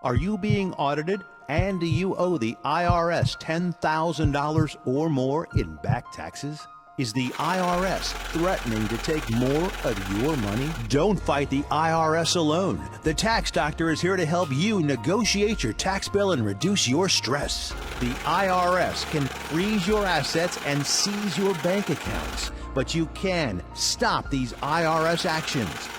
Are you being audited and do you owe the IRS $10,000 or more in back taxes? Is the IRS threatening to take more of your money? Don't fight the IRS alone. The Tax Doctor is here to help you negotiate your tax bill and reduce your stress. The IRS can freeze your assets and seize your bank accounts, but you can stop these IRS actions.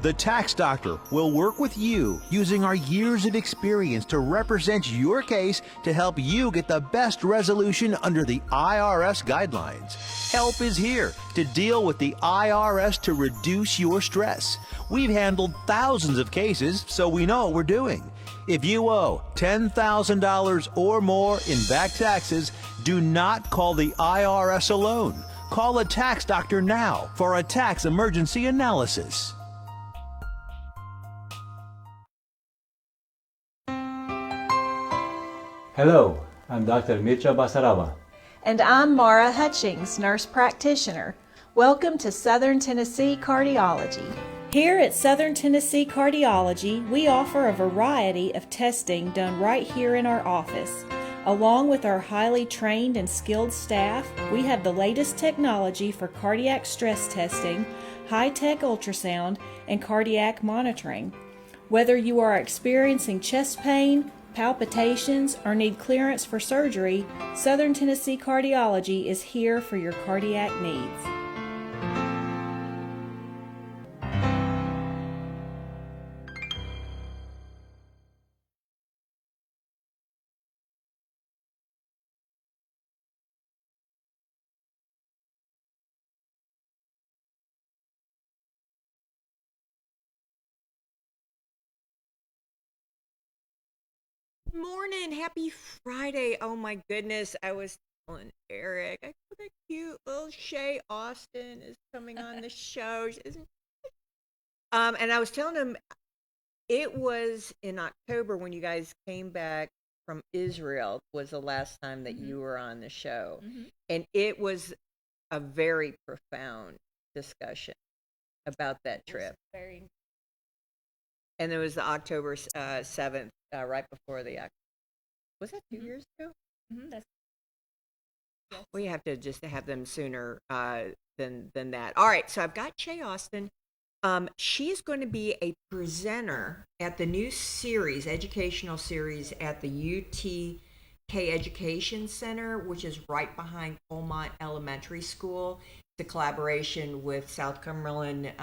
The Tax Doctor will work with you using our years of experience to represent your case to help you get the best resolution under the IRS guidelines. Help is here to deal with the IRS to reduce your stress. We've handled thousands of cases, so we know what we're doing. If you owe $10,000 or more in back taxes, do not call the IRS alone. Call a Tax Doctor now for a tax emergency analysis. Hello, I'm Dr. Mircea Basaraba. And I'm Mara Hutchings, nurse practitioner. Welcome to Southern Tennessee Cardiology. Here at Southern Tennessee Cardiology, we offer a variety of testing done right here in our office. Along with our highly trained and skilled staff, we have the latest technology for cardiac stress testing, high-tech ultrasound, and cardiac monitoring. Whether you are experiencing chest pain, palpitations, or need clearance for surgery, Southern Tennessee Cardiology is here for your cardiac needs. Morning, happy Friday. Oh my goodness, I was telling Eric, I got a cute little Shea Austin is coming on the show. And I was telling him it was in October when you guys came back from Israel was the last time that you were on the show. And it was a very profound discussion about that trip. And it was the October 7th, right before the was that 2 years ago? That's yes. We have to just have them sooner than that. All right, so I've got Shea Austin. She's going to be a presenter at the new series, educational series at the UTK Education Center, which is right behind Colmont Elementary School. It's a collaboration with South Cumberland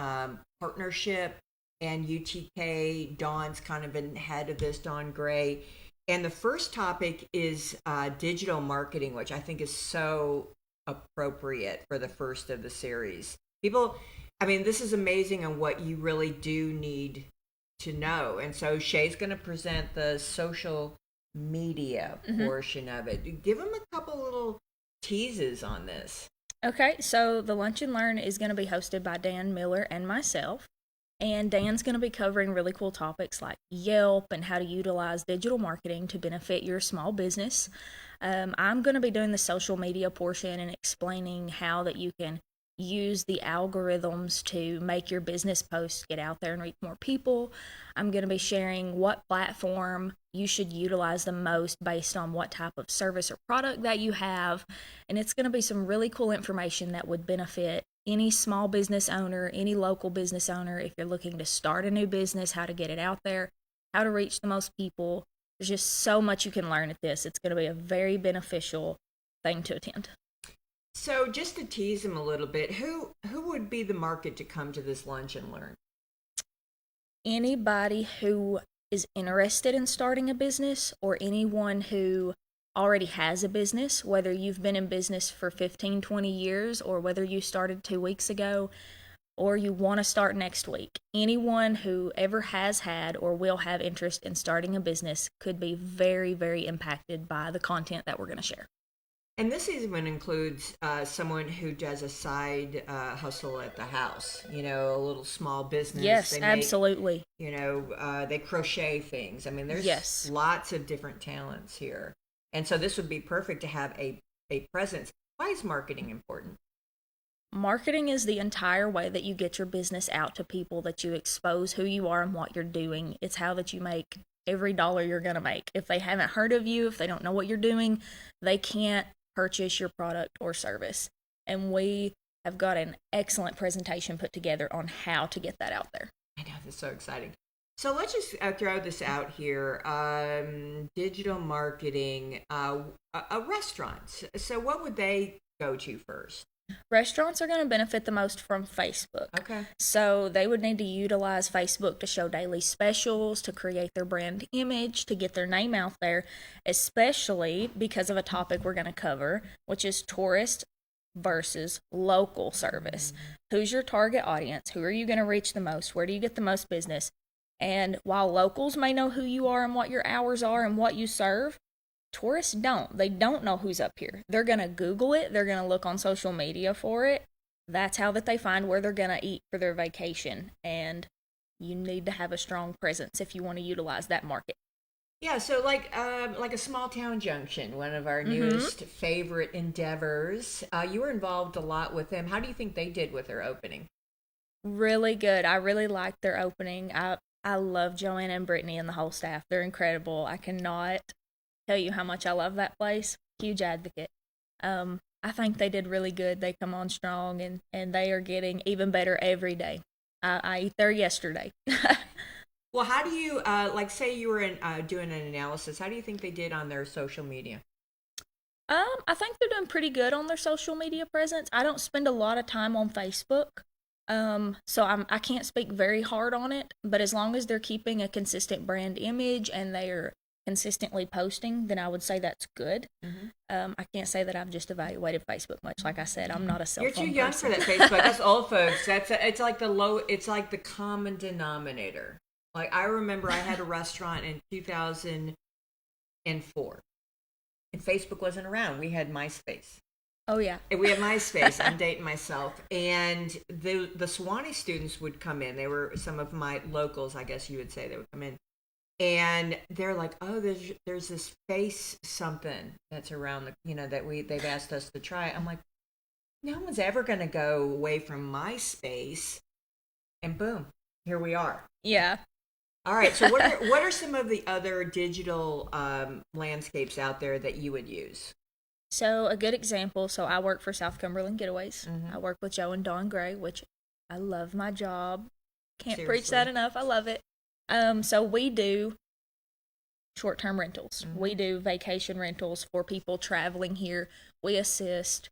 Partnership and UTK. Dawn's kind of been head of this, Dawn Gray. And the first topic is digital marketing, which I think is so appropriate for the first of the series. This is amazing on what you really do need to know. And so Shea's going to present the social media portion of it. Give them a couple little teases on this. Okay, so the Lunch and Learn is going to be hosted by Dan Miller and myself. And Dan's going to be covering really cool topics like Yelp and how to utilize digital marketing to benefit your small business. I'm going to be doing the social media portion and explaining how that you can use the algorithms to make your business posts get out there and reach more people. I'm going to be sharing what platform you should utilize the most based on what type of service or product that you have. And it's going to be some really cool information that would benefit any small business owner, any local business owner, if you're looking to start a new business, how to get it out there, how to reach the most people. There's just so much you can learn at this. It's going to be a very beneficial thing to attend. So just to tease them a little bit, who would be the market to come to this Lunch and Learn? Anybody who is interested in starting a business or anyone who already has a business, whether you've been in business for 15, 20 years or whether you started 2 weeks ago or you want to start next week. Anyone who ever has had or will have interest in starting a business could be very, very impacted by the content that we're going to share. And this even includes someone who does a side hustle at the house, a little small business. Yes, absolutely. They crochet things. There's lots of different talents here. And so this would be perfect to have a presence. Why is marketing important? Marketing is the entire way that you get your business out to people, that you expose who you are and what you're doing. It's how that you make every dollar you're going to make. If they haven't heard of you, if they don't know what you're doing, they can't purchase your product or service. And we have got an excellent presentation put together on how to get that out there. I know, this is so exciting. So let's just throw this out here. Digital marketing, restaurants. So what would they go to first? Restaurants are going to benefit the most from Facebook. Okay. So they would need to utilize Facebook to show daily specials, to create their brand image, to get their name out there, especially because of a topic we're going to cover, which is tourist versus local service. Who's your target audience? Who are you going to reach the most? Where do you get the most business? And while locals may know who you are and what your hours are and what you serve, tourists don't. They don't know who's up here. They're going to Google it. They're going to look on social media for it. That's how that they find where they're going to eat for their vacation. And you need to have a strong presence if you want to utilize that market. Yeah, so like a small town junction, one of our newest favorite endeavors. You were involved a lot with them. How do you think they did with their opening? Really good. I really liked their opening. I love Joanna and Brittany and the whole staff. They're incredible. I cannot tell you how much I love that place. Huge advocate. I think they did really good. They come on strong, and they are getting even better every day. I ate there yesterday. Well, how do you, say you were doing an analysis, how do you think they did on their social media? I think they're doing pretty good on their social media presence. I don't spend a lot of time on Facebook, so I can't speak very hard on it, but as long as they're keeping a consistent brand image and they are consistently posting, then I would say that's good. I can't say that I've just evaluated Facebook much. Like I said, I'm not a cell phone You're too young person. for that Facebook. That's old folks. It's like the common denominator. Like, I remember I had a restaurant in 2004, and Facebook wasn't around. We had MySpace. Oh, yeah. We had MySpace. I'm dating myself. And the Sewanee students would come in. They were some of my locals, I guess you would say. They would come in. And they're like, oh, there's this face something that's around, they've asked us to try. I'm like, no one's ever going to go away from MySpace. And boom, here we are. Yeah. All right. So what are some of the other digital landscapes out there that you would use? So a good example, so I work for South Cumberland Getaways. I work with Joe and Dawn Gray, which I love my job. Can't preach that enough. I love it. So we do short-term rentals. We do vacation rentals for people traveling here. We assist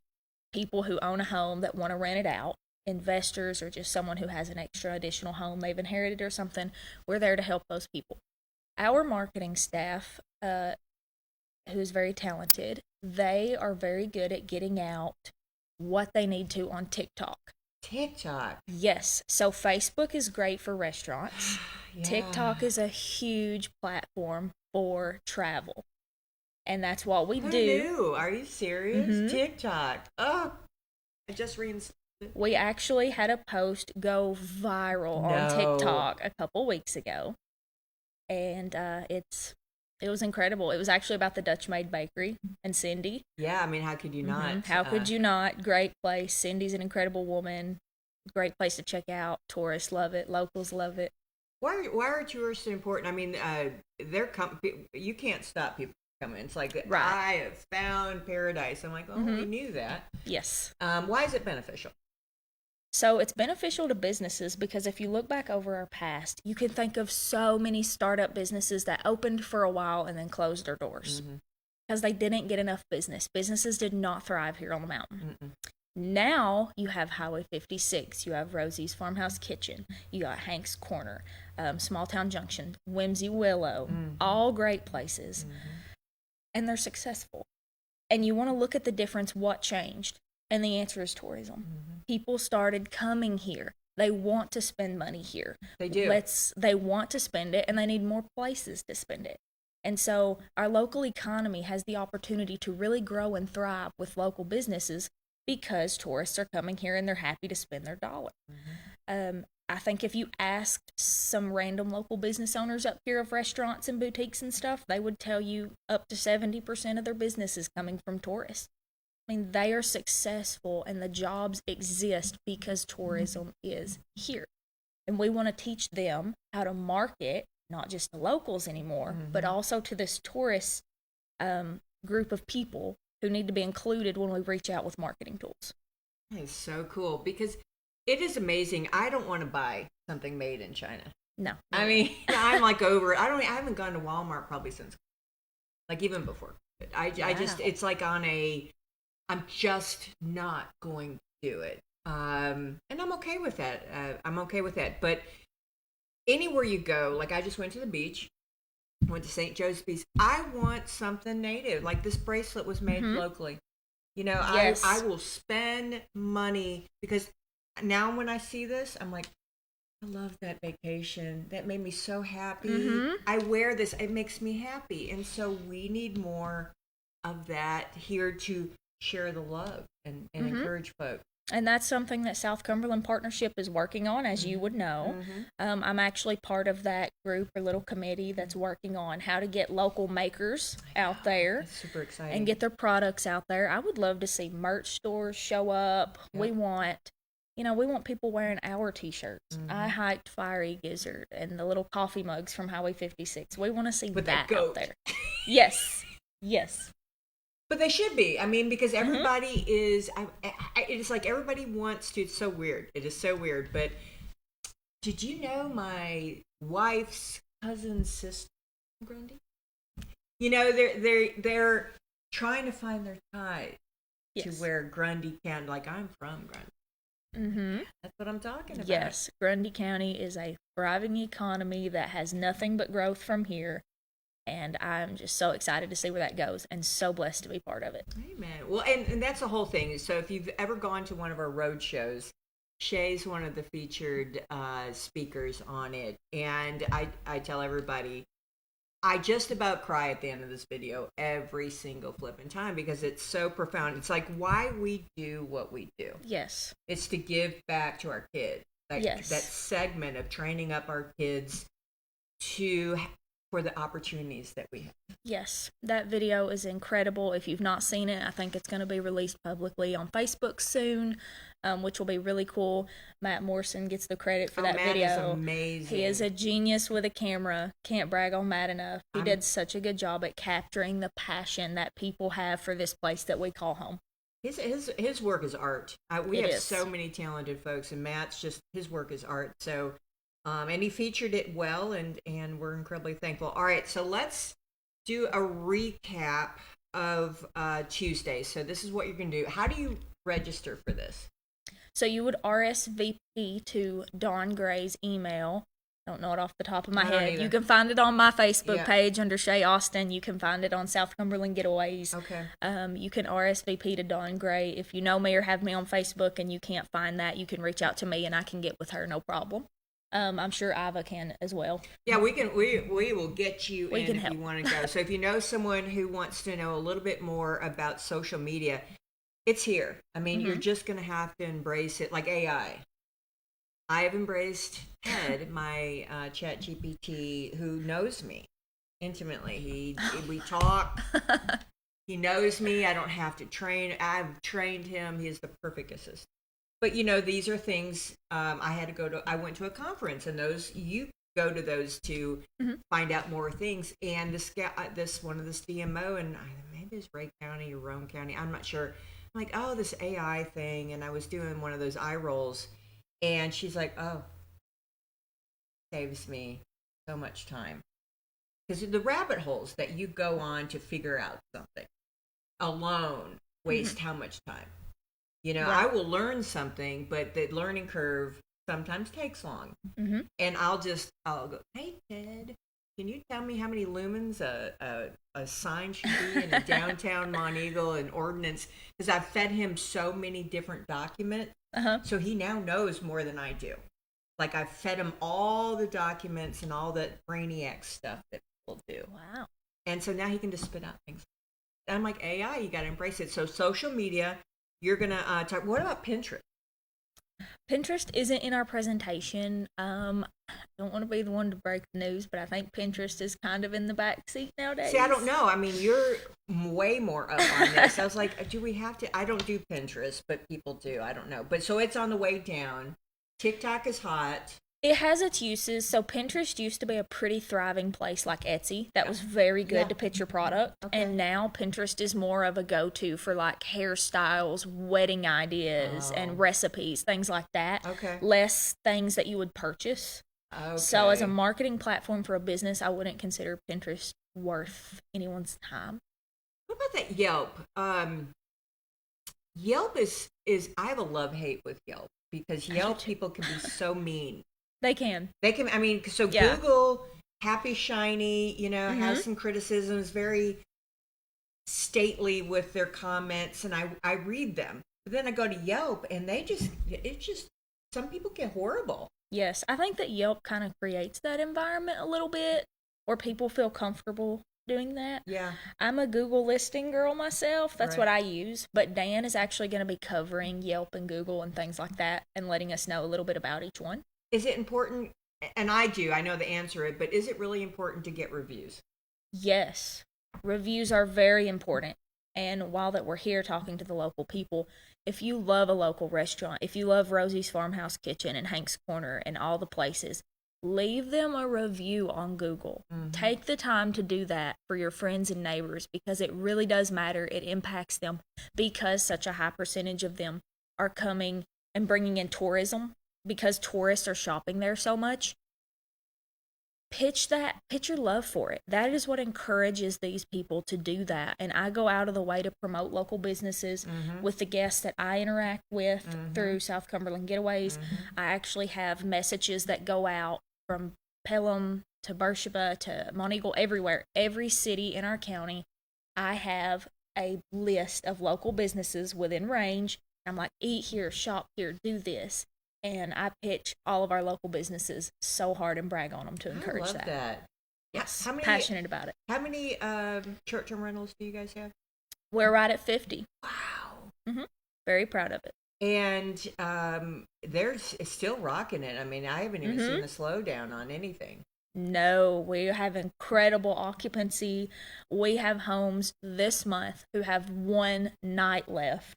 people who own a home that want to rent it out. Investors or just someone who has an extra additional home they've inherited or something. We're there to help those people. Our marketing staff, who's very talented, they are very good at getting out what they need to on TikTok. TikTok. Yes. So Facebook is great for restaurants. Yeah. TikTok is a huge platform for travel. And that's what we Who do. knew? Are you serious? TikTok. Oh, I just reinstalled it. We actually had a post go viral on TikTok a couple weeks ago. And it was incredible. It was actually about the Dutch Maid Bakery and Cindy. Yeah, I mean, how could you not? How could you not? Great place. Cindy's an incredible woman. Great place to check out. Tourists love it. Locals love it. Why are tourists so important? I mean, you can't stop people coming. It's like, Right. I have found paradise. I'm like, oh, we knew that. Yes. Why is it beneficial? So it's beneficial to businesses because if you look back over our past, you can think of so many startup businesses that opened for a while and then closed their doors because they didn't get enough business. Businesses did not thrive here on the mountain. Now you have Highway 56, you have Rosie's Farmhouse Kitchen, you got Hank's Corner, Small Town Junction, Whimsy Willow, all great places. And they're successful. And you want to look at the difference, what changed? And the answer is tourism. People started coming here. They want to spend money here. They do. They want to spend it, and they need more places to spend it. And so our local economy has the opportunity to really grow and thrive with local businesses because tourists are coming here and they're happy to spend their dollar. I think if you asked some random local business owners up here of restaurants and boutiques and stuff, they would tell you up to 70% of their business is coming from tourists. I mean, they are successful and the jobs exist because tourism is here. And we want to teach them how to market not just the locals anymore, but also to this tourist group of people who need to be included when we reach out with marketing tools. That is so cool because it is amazing. I don't want to buy something made in China. No. I mean, I'm like over it. I haven't gone to Walmart probably since, like, even before. I just, it's like I'm just not going to do it. And I'm okay with that. But anywhere you go, like I just went to the beach, went to St. Joseph's. I want something native. Like this bracelet was made locally. You know, Yes. I will spend money because now when I see this, I'm like, I love that vacation. That made me so happy. I wear this. It makes me happy. And so we need more of that here to share the love and encourage folks. And that's something that South Cumberland Partnership is working on, as you would know. I'm actually part of that group or little committee that's working on how to get local makers out there. That's super exciting. And get their products out there. I would love to see merch stores show up. Yep. We want people wearing our t-shirts. I hiked Fiery Gizzard and the little coffee mugs from Highway 56. We want to see With that that out goat. there. Yes. But they should be. I mean, because everybody is. It's like everybody wants to. It's so weird. It is so weird. But did you know my wife's cousin's sister, Grundy? You know, they're trying to find their tie to wear Grundy County. Like I'm from Grundy. That's what I'm talking about. Yes. Grundy County is a thriving economy that has nothing but growth from here. And I'm just so excited to see where that goes and so blessed to be part of it. Amen. Well, and that's the whole thing. So if you've ever gone to one of our road shows, Shea's one of the featured speakers on it. And I tell everybody, I just about cry at the end of this video every single flipping time because it's so profound. It's like why we do what we do. Yes. It's to give back to our kids. That segment of training up our kids for the opportunities that we have. Yes, that video is incredible. If you've not seen it, I think it's going to be released publicly on Facebook soon, which will be really cool. Matt Morrison gets the credit for that Matt video. Is amazing. He is a genius with a camera. Can't brag on Matt enough. He did such a good job at capturing the passion that people have for this place that we call home. His work is art. We It have is. so many talented folks, and Matt's just his work is art. So. And he featured it well, and we're incredibly thankful. All right, so let's do a recap of Tuesday. So this is what you're going to do. How do you register for this? So you would RSVP to Dawn Gray's email. I don't know it off the top of my I don't head. either. You can find it on my Facebook Yeah. page under Shea Austin. You can find it on South Cumberland Getaways. Okay. You can RSVP to Dawn Gray. If you know me or have me on Facebook and you can't find that, you can reach out to me and I can get with her, no problem. I'm sure Iva can as well. Yeah, we can. We will get you We in can if help. you want to go. So if you know someone who wants to know a little bit more about social media, it's here. I mean, you're just going to have to embrace it, like AI. I have embraced Ted, my Chat GPT, who knows me intimately. We talk. He knows me. I don't have to train. I've trained him. He is the perfect assistant. But these are things I went to a conference, and you go to those to find out more things. And this one of this DMO, and maybe it's Ray County or Rome County, I'm not sure. I'm like, oh, this AI thing, and I was doing one of those eye rolls, and she's like, oh, saves me so much time. Because the rabbit holes that you go on to figure out something alone waste how much time? Right. I will learn something, but the learning curve sometimes takes long. And I'll go, hey, Ted, can you tell me how many lumens a sign should be in a downtown Monteagle and ordinance? Because I've fed him so many different documents, so he now knows more than I do. Like I've fed him all the documents and all that brainiac stuff that people do. Wow. And so now he can just spit out things. And I'm like, AI, you got to embrace it. So social media. You're going to talk. What about Pinterest? Pinterest isn't in our presentation. I don't want to be the one to break the news, but I think Pinterest is kind of in the back seat nowadays. See, I don't know. I mean, you're way more up on this. I was like, do we have to? I don't do Pinterest, but people do. I don't know. But so it's on the way down. TikTok is hot. It has its uses. So Pinterest used to be a pretty thriving place like Etsy that was very good to pitch your product. Okay. And now Pinterest is more of a go-to for like hairstyles, wedding ideas, and recipes, things like that. Okay. Less things that you would purchase. Okay. So as a marketing platform for a business, I wouldn't consider Pinterest worth anyone's time. What about that Yelp? Yelp is I have a love-hate with Yelp because Yelp people can be so mean. They can. They can, I mean, so Yeah. Google, happy, shiny, has some criticisms, very stately with their comments, and I read them. But then I go to Yelp, and it's just, some people get horrible. Yes, I think that Yelp kind of creates that environment a little bit where people feel comfortable doing that. Yeah. I'm a Google listing girl myself. That's Right. what I use. But Dan is actually going to be covering Yelp and Google and things like that and letting us know a little bit about each one. Is it important? And I know the answer, but is it really important to get reviews? Yes, reviews are very important. And while that we're here talking to the local people, if you love a local restaurant, if you love Rosie's Farmhouse Kitchen and Hank's Corner and all the places, leave them a review on Google. Take the time to do that for your friends and neighbors because it really does matter. It impacts them because such a high percentage of them are coming and bringing in tourism because tourists are shopping there so much. Pitch your love for it. That is what encourages these people to do that. And I go out of the way to promote local businesses with the guests that I interact with through South Cumberland Getaways. I actually have messages that go out from Pelham to Beersheba to Monteagle, everywhere. Every city in our county, I have a list of local businesses within range. I'm like, eat here, shop here, do this. And I pitch all of our local businesses so hard and brag on them to encourage I love that. Yes, How many, passionate about it. How many short-term rentals do you guys have? We're right at 50. Wow. Very proud of it. And they're still rocking it. I mean, I haven't even seen a slowdown on anything. No, we have incredible occupancy. We have homes this month who have one night left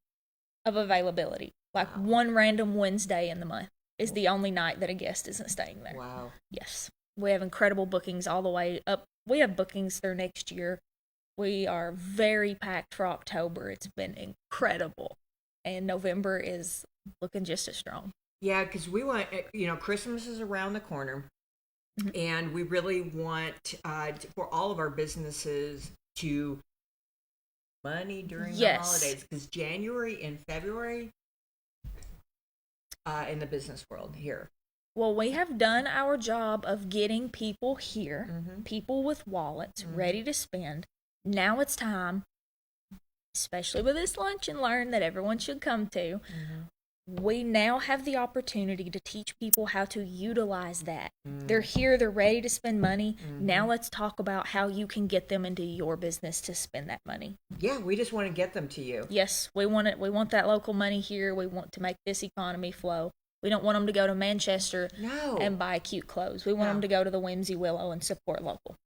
of availability. Like one random Wednesday in the month is the only night that a guest isn't staying there. Wow. Yes. We have incredible bookings all the way up. We have bookings through next year. We are very packed for October. It's been incredible. And November is looking just as strong. Yeah, because we want, Christmas is around the corner. And we really want for all of our businesses to money during the holidays. Because January and February in the business world here. Well, we have done our job of getting people here, people with wallets ready to spend. Now it's time, especially with this lunch and learn that everyone should come to. We now have the opportunity to teach people how to utilize that. They're here, they're ready to spend money. Now let's talk about how you can get them into your business to spend that money. Yeah, we just want to get them to you. Yes, we want it. We want that local money here. We want to make this economy flow. We don't want them to go to Manchester and buy cute clothes. We want them to go to the Whimsy Willow and support local.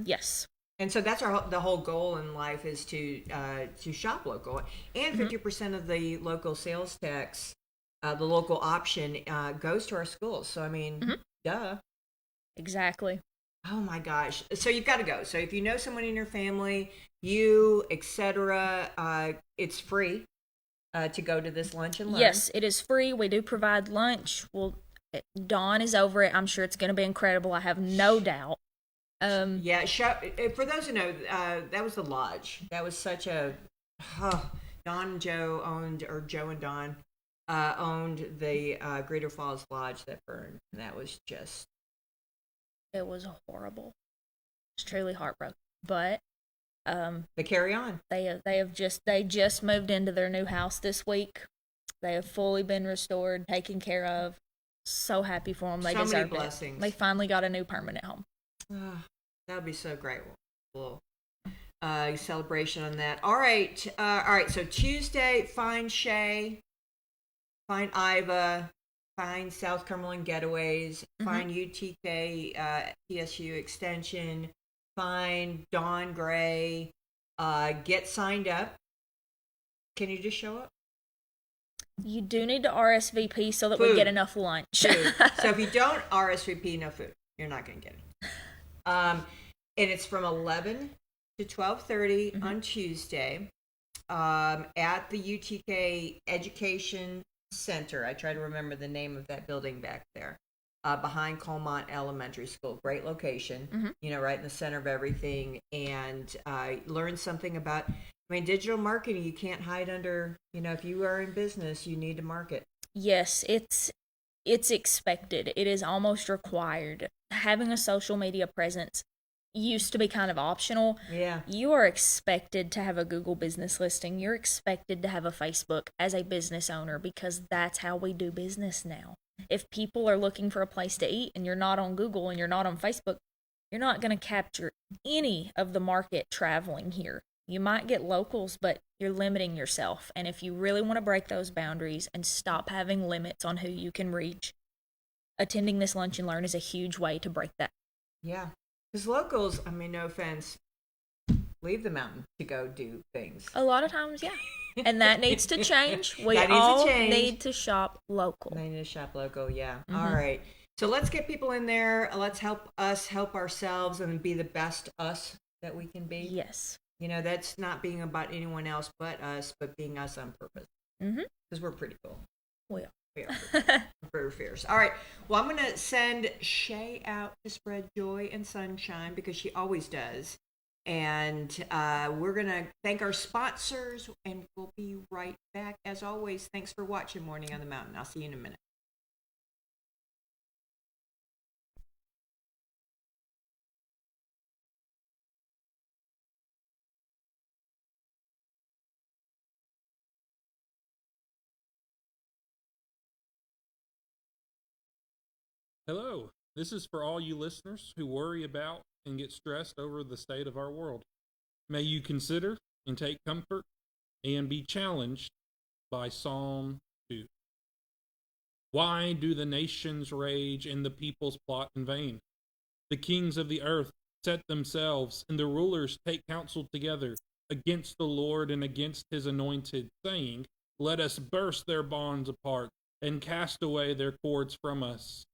Yes. And so that's the whole goal in life is to shop local. And 50% of the local sales tax, the local option, goes to our schools. So, I mean, duh. Exactly. Oh, my gosh. So you've got to go. So if you know someone in your family, you, etc., it's free to go to this lunch and learn. Yes, it is free. We do provide lunch. Well, Dawn is over it. I'm sure it's going to be incredible. I have no doubt. Yeah, for those who know, that was the lodge. That was such a Don and Joe owned, or Joe and Don owned the Greater Falls Lodge that burned, and that was just. It was horrible. It's truly heartbroken. But they carry on. They just moved into their new house this week. They have fully been restored, taken care of. So happy for them. They so deserve many blessings. it. They finally got a new permanent home. That would be so great. Little celebration on that. All right. So Tuesday, find Shea, find Iva, find South Cumberland Getaways, find UTK TSU Extension, find Dawn Gray, get signed up. Can you just show up? You do need to RSVP so that we get enough lunch. Food. So if you don't RSVP, no food. You're not going to get it. And it's from 11 to 12:30 on Tuesday at the UTK Education Center. I try to remember the name of that building back there. Behind Colmont Elementary School. Great location, right in the center of everything. And learn something about, digital marketing. You can't hide under, if you are in business, you need to market. Yes, it's expected. It is almost required. Having a social media presence used to be kind of optional. Yeah. You are expected to have a Google business listing. You're expected to have a Facebook as a business owner because that's how we do business now. If people are looking for a place to eat and you're not on Google and you're not on Facebook, you're not going to capture any of the market traveling here. You might get locals, but you're limiting yourself. And if you really want to break those boundaries and stop having limits on who you can reach, attending this Lunch and Learn is a huge way to break that. Yeah. Because locals, no offense, leave the mountain to go do things. A lot of times, yeah. And that needs to change. We all need to shop local. They need to shop local, yeah. All right. So let's get people in there. Let's help us help ourselves and be the best us that we can be. Yes. That's not being about anyone else but us, but being us on purpose. Because we're pretty cool. We are. We are very fierce. All right. Well, I'm going to send Shea out to spread joy and sunshine because she always does. And we're going to thank our sponsors, and we'll be right back. As always, thanks for watching Morning on the Mountain. I'll see you in a minute. Hello, this is for all you listeners who worry about and get stressed over the state of our world. May you consider and take comfort and be challenged by Psalm 2. Why do the nations rage and the peoples plot in vain? The kings of the earth set themselves, and the rulers take counsel together against the Lord and against his anointed, saying, Let us burst their bonds apart and cast away their cords from us.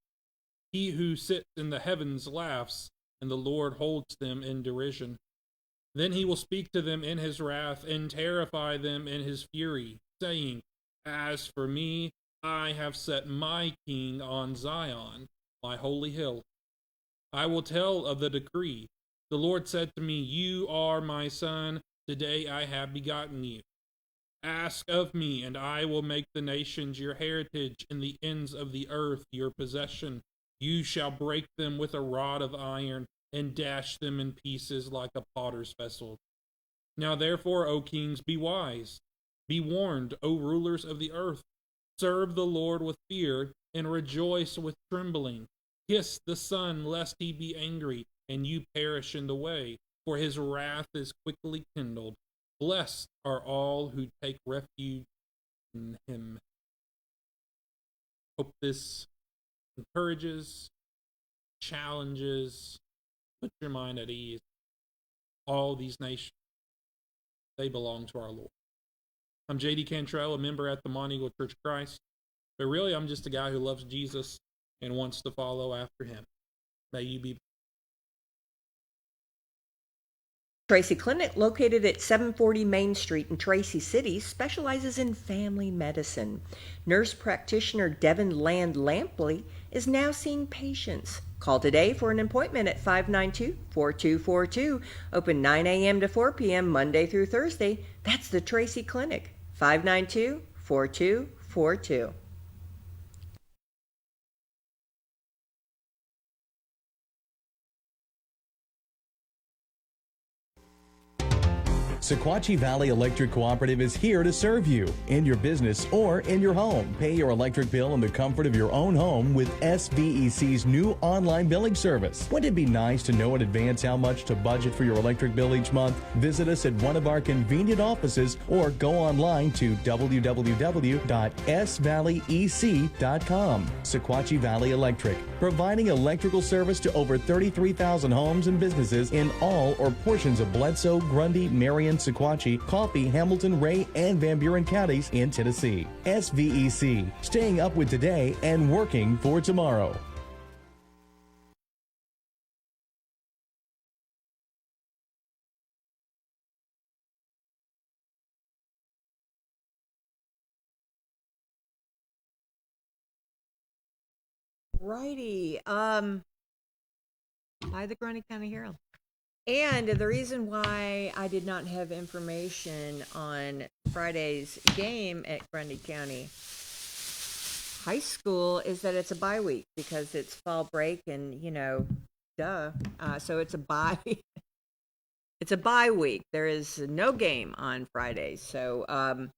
He who sits in the heavens laughs, and the Lord holds them in derision. Then he will speak to them in his wrath and terrify them in his fury, saying, As for me, I have set my king on Zion, my holy hill. I will tell of the decree. The Lord said to me, You are my son, today I have begotten you. Ask of me, and I will make the nations your heritage and the ends of the earth your possession. You shall break them with a rod of iron and dash them in pieces like a potter's vessel. Now therefore, O kings, be wise. Be warned, O rulers of the earth. Serve the Lord with fear and rejoice with trembling. Kiss the Son, lest he be angry and you perish in the way, for his wrath is quickly kindled. Blessed are all who take refuge in him. Hope this encourages, challenges, put your mind at ease. All these nations, they belong to our Lord. I'm J.D. Cantrell, a member at the Mont Eagle Church of Christ, but really I'm just a guy who loves Jesus and wants to follow after him. May you be. Tracy Clinic, located at 740 Main Street in Tracy City, specializes in family medicine. Nurse practitioner Devin Land Lampley is now seeing patients. Call today for an appointment at 592-4242. Open 9 a.m. to 4 p.m. Monday through Thursday. That's the Tracy Clinic, 592-4242. Sequatchie Valley Electric Cooperative is here to serve you in your business or in your home. Pay your electric bill in the comfort of your own home with SVEC's new online billing service. Wouldn't it be nice to know in advance how much to budget for your electric bill each month? Visit us at one of our convenient offices or go online to www.svalleyec.com. Sequatchie Valley Electric, providing electrical service to over 33,000 homes and businesses in all or portions of Bledsoe, Grundy, Marion, Sequatchie, Coffee, Hamilton, Ray, and Van Buren counties in Tennessee. SVEC, staying up with today and working for tomorrow. Righty. By the Grundy County Herald. And the reason why I did not have information on Friday's game at Grundy County High School is that it's a bye week because it's fall break and, duh. So it's a bye. It's a bye week. There is no game on Friday. So all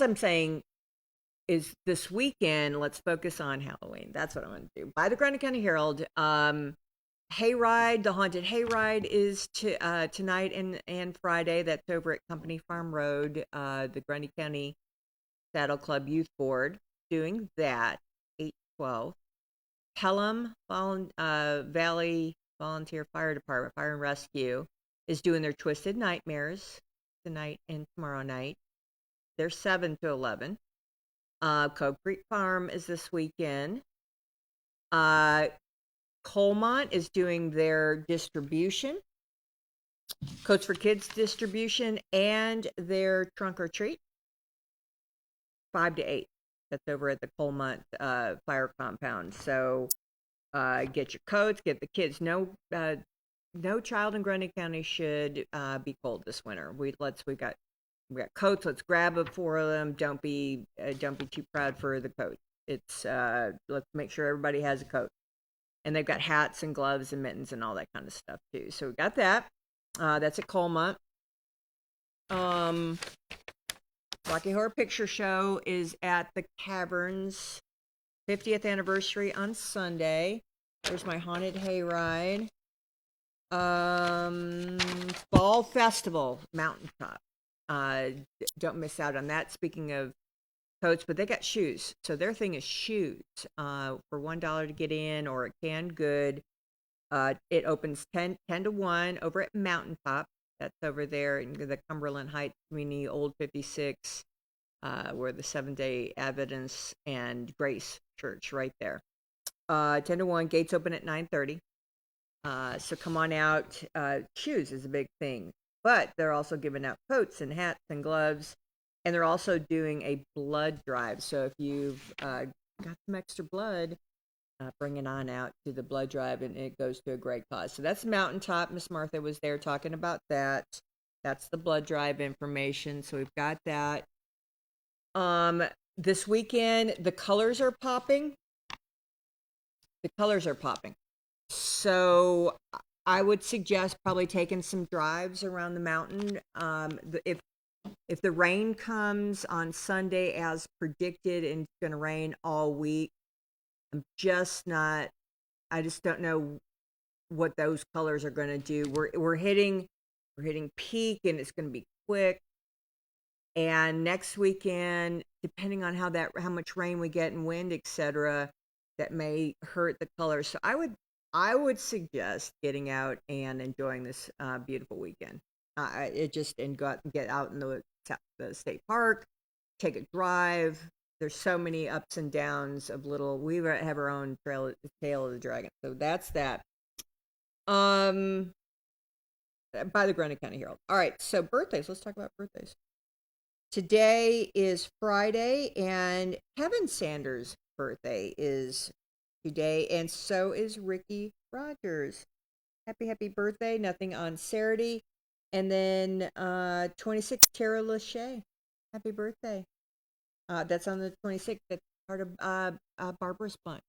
I'm saying is this weekend, let's focus on Halloween. That's what I'm going to do. By the Grundy County Herald, Hayride, the Haunted Hayride is tonight and Friday. That's over at Company Farm Road. The Grundy County Saddle Club Youth Board doing that, 8/12. Pelham Valley Volunteer Fire Department, Fire and Rescue, is doing their Twisted Nightmares tonight and tomorrow night. They're 7 to 11. Cove Creek Farm is this weekend. Colmont is doing their distribution, Coats for Kids distribution, and their trunk or treat, 5 to 8. That's over at the Colmont Fire Compound. So get your coats, get the kids. No child in Grundy County should be cold this winter. We've got coats. Let's grab it for them. Don't be too proud for the coat. It's let's make sure everybody has a coat. And they've got hats and gloves and mittens and all that kind of stuff too. So we got that. That's at Colmont. Rocky Horror Picture Show is at the Caverns, 50th anniversary on Sunday. There's my Haunted Hayride. Fall Festival, Mountaintop. Don't miss out on that. Speaking of coats, but they got shoes. So their thing is shoes for $1 to get in or a canned good. It opens 10 to 1 over at Mountaintop. That's over there in the Cumberland Heights Community, Old 56, where the Seventh-day Adventist and Grace Church right there. 10 to 1, gates open at 9:30. So come on out. Shoes is a big thing. But they're also giving out coats and hats and gloves. And they're also doing a blood drive. So if you've got some extra blood, bring it on out to the blood drive, and it goes to a great cause. So that's Mountaintop. Miss Martha was there talking about that. That's the blood drive information. So we've got that. This weekend, the colors are popping. So I would suggest probably taking some drives around the mountain. If the rain comes on Sunday as predicted and it's going to rain all week, I just don't know what those colors are going to do. We're hitting peak and it's going to be quick. And next weekend, depending on how much rain we get and wind, etc., that may hurt the colors. So I would suggest getting out and enjoying this beautiful weekend. Get out in the state park, take a drive. There's so many ups and downs of we have our own Tail of the Dragon. So that's that. By the Grundy County Herald. All right, so birthdays. Let's talk about birthdays. Today is Friday, and Kevin Sanders' birthday is today, and so is Ricky Rogers. Happy birthday. Nothing on Saturday. And then 26, Tara Lachey. Happy birthday. That's on the 26th. That's part of Barbara's Blunt.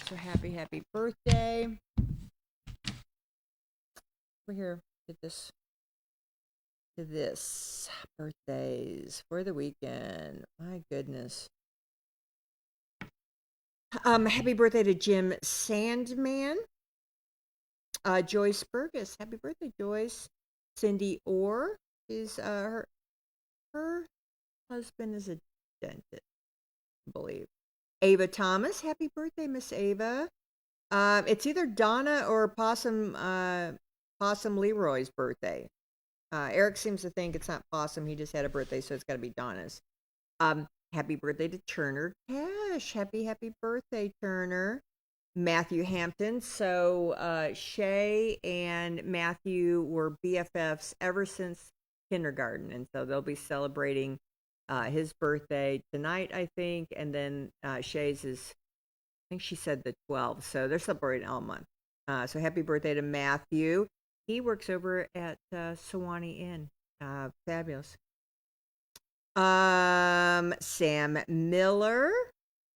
So happy birthday. We're here to this birthdays for the weekend. My goodness. Happy birthday to Jim Sandman. Joyce Burgess. Happy birthday, Joyce. Cindy Orr is her husband is a dentist, I believe. Ava Thomas. Happy birthday, Miss Ava. It's either Donna or Possum Leroy's birthday. Eric seems to think it's not Possum. He just had a birthday, so it's got to be Donna's. Happy birthday to Turner Cash. Happy birthday, Turner. Matthew Hampton. So Shea and Matthew were BFFs ever since kindergarten, and so they'll be celebrating his birthday tonight, I think, and then Shea's is, I think she said the 12th, so they're celebrating all month. So happy birthday to Matthew. He works over at Sewanee Inn. Fabulous. Sam Miller.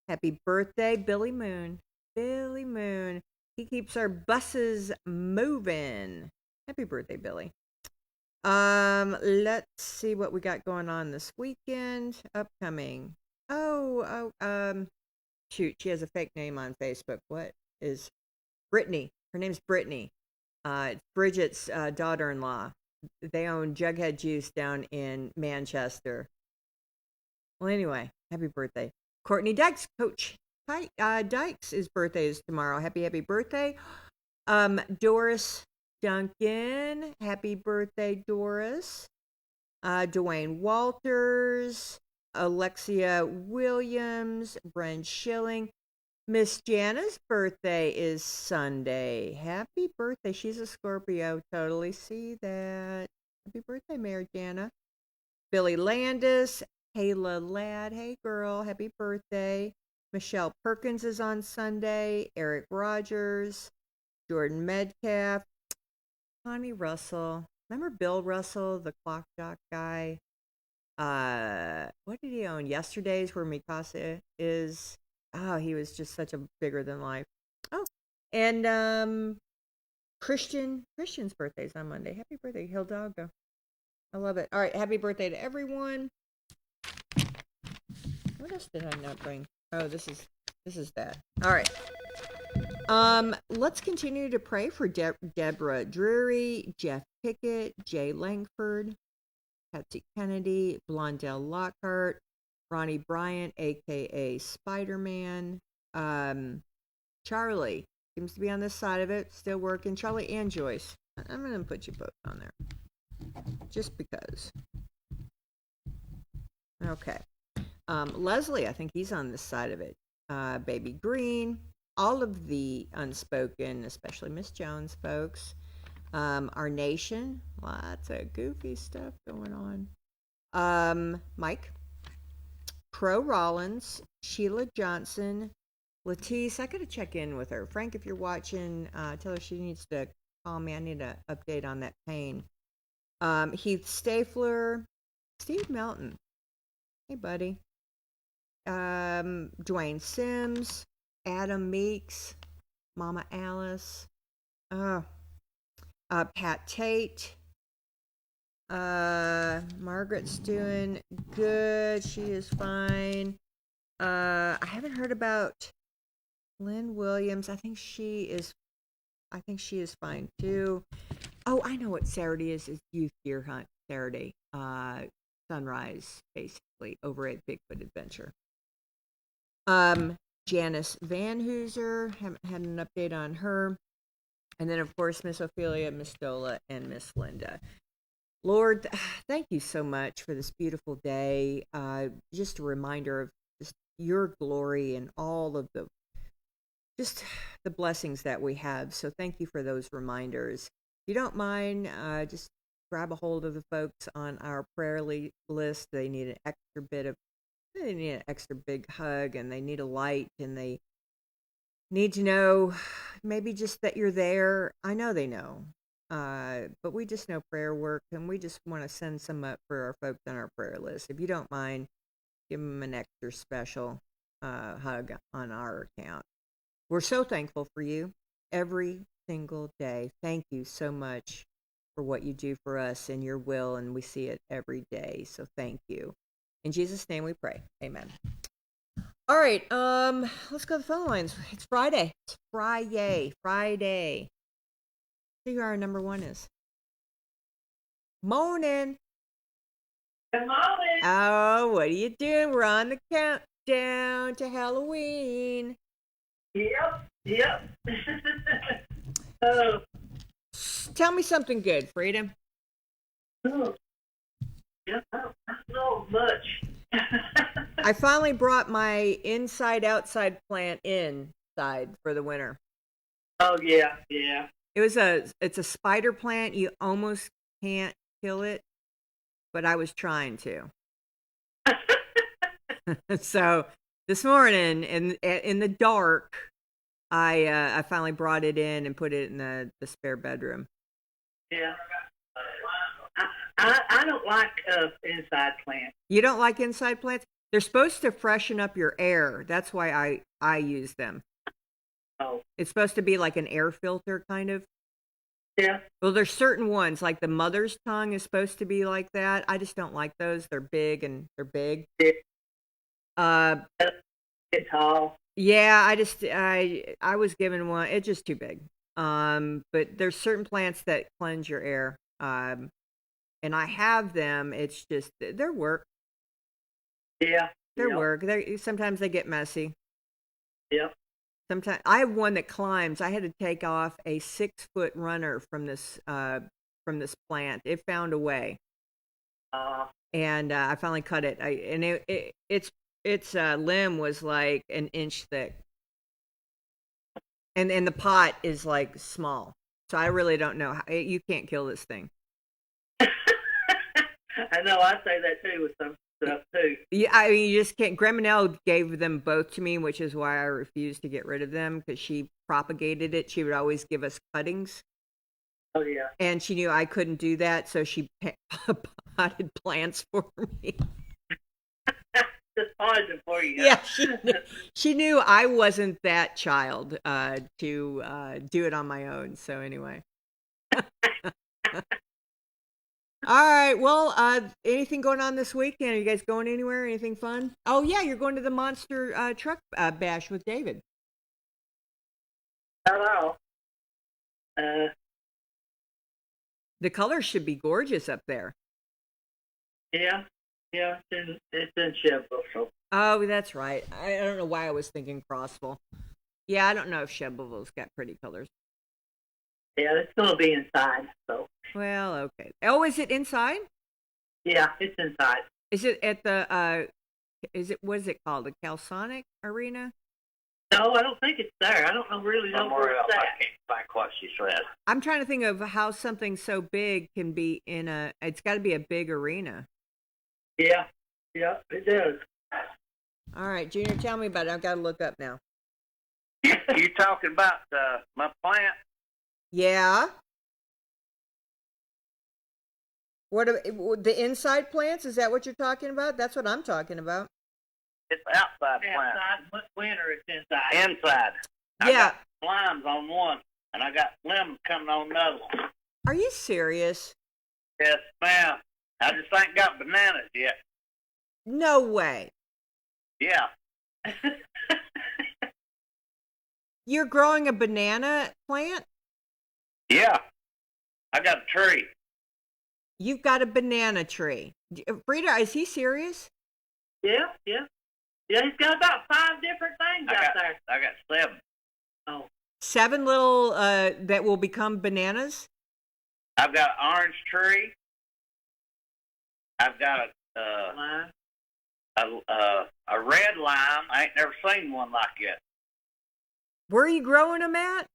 Happy birthday, Billy Moon. Billy Moon. He keeps our buses moving. Happy birthday, Billy. Let's see what we got going on this weekend. Upcoming. Shoot, she has a fake name on Facebook. What is Brittany? Her name's Brittany. It's Bridget's daughter-in-law. They own Jughead Juice down in Manchester. Well, anyway, happy birthday. Courtney Dykes, Coach Dykes' birthday is tomorrow. Happy birthday. Doris Duncan, happy birthday, Doris. Dwayne Walters, Alexia Williams, Bren Schilling. Miss Jana's birthday is Sunday. Happy birthday. She's a Scorpio. Totally see that. Happy birthday, Mayor Jana. Billy Landis, Kayla Ladd. Hey, girl. Happy birthday. Michelle Perkins is on Sunday. Eric Rogers. Jordan Medcalf. Connie Russell. Remember Bill Russell, the clock jock guy? What did he own? Yesterday's, where Mikasa is. Oh, he was just such a bigger than life. Oh, and Christian's birthday is on Monday. Happy birthday, Hildalgo. I love it. All right, happy birthday to everyone. What else did I not bring? Oh, this is that. All right. Let's continue to pray for Deborah Drury, Jeff Pickett, Jay Langford, Patsy Kennedy, Blondell Lockhart, Ronnie Bryant, a.k.a. Spider-Man. Charlie seems to be on this side of it, still working. Charlie and Joyce. I'm going to put you both on there. Just because. Okay. Leslie, I think he's on this side of it. Baby Green. All of the unspoken, especially Miss Jones folks. Our Nation. Lots of goofy stuff going on. Mike. Crow Rollins, Sheila Johnson, Latisse. I got to check in with her. Frank, if you're watching, tell her she needs to call me. I need an update on that pain. Heath Stafler, Steve Melton. Hey, buddy. Dwayne Sims, Adam Meeks, Mama Alice, Pat Tate. Margaret's doing good. She is fine. I haven't heard about Lynn Williams. I think she is fine too. Oh, I know what Saturday is. It's Youth Deer Hunt Saturday. Sunrise, basically, over at Bigfoot Adventure. Janice Van Hooser, haven't had an update on her. And then, of course, Miss Ophelia, Miss Dola, and Miss Linda. Lord, thank you so much for this beautiful day. Just a reminder of just your glory and all of the blessings that we have. So thank you for those reminders. If you don't mind, just grab a hold of the folks on our prayer list. They need an extra big hug, and they need a light, and they need to know maybe just that you're there. I know they know. But we just know prayer work, and we just want to send some up for our folks on our prayer list. If you don't mind, give them an extra special hug on our account. We're so thankful for you every single day. Thank you so much for what you do for us in your will, and we see it every day. So thank you. In Jesus' name we pray. Amen. All right, let's go to the phone lines. It's Friday. It's Friday. See who our number one is. Morning. Good morning. Oh, what are you doing? We're on the countdown to Halloween. Yep. Yep. Oh, Tell me something good, Frida. oh. Yeah, I don't know much. I finally brought my inside-outside plant inside for the winter. Oh, yeah, yeah. It's a spider plant. You almost can't kill it, but I was trying to. So this morning, in the dark, I finally brought it in and put it in the spare bedroom. Yeah. I don't like inside plants. You don't like inside plants? They're supposed to freshen up your air. That's why I use them. Oh, It's supposed to be like an air filter, kind of. yeah. Well, there's certain ones, like the mother's tongue is supposed to be like that. I just don't like those. They're big and they're big. Yeah. Uh, It's tall. yeah, I was given one. It's just too big. But there's certain plants that cleanse your air. And I have them. It's just they're work. Yeah. They're Yep. work. Sometimes they get messy. Yep. Sometimes I have one that climbs. I had to take off a 6-foot runner from this plant. It found a way, and I finally cut it. Its limb was like an inch thick, and the pot is like small. So I really don't know how you can't kill this thing. I know. I say that too with some stuff too. Yeah, I mean, you just can't. Grandma gave them both to me, which is why I refused to get rid of them because she propagated it. She would always give us cuttings, Oh yeah. and she knew I couldn't do that, so she potted plants for me. Just pausing for you. Yeah, she knew I wasn't that child to do it on my own. So anyway. All right. Well, anything going on this weekend? Are you guys going anywhere? Anything fun? Oh yeah, you're going to the Monster Truck Bash with David. Hello. The colors should be gorgeous up there. Yeah. Yeah. It's in Sheville. So. Oh, that's right. I don't know why I was thinking Crossville. Yeah, I don't know if Shelbyville's got pretty colors. Yeah, it's gonna be inside. So. Well, okay. Oh, is it inside? Yeah, it's inside. Is it at the what is it called? The Calsonic Arena? No, I don't think it's there. I don't really know where it's at. I can't find what she said. I'm trying to think of how something so big can be it's got to be a big arena. Yeah. Yeah, it does. All right, Junior, tell me about it. I've got to look up now. You talking about my plant? Yeah. The inside plants? Is that what you're talking about? That's what I'm talking about. It's outside plant. Outside, winter it's inside. Inside. Yeah. I got limes on one, and I got lemons coming on another one. Are you serious? Yes, ma'am. I just ain't got bananas yet. No way. Yeah. You're growing a banana plant? Yeah. I got a tree. You've got a banana tree. Frida, is he serious? Yeah, yeah. Yeah, he's got about 5 different things out there. I got 7. Oh. 7 little that will become bananas? I've got an orange tree. I've got Lime. a red lime. I ain't never seen one like it. Where are you growing them at?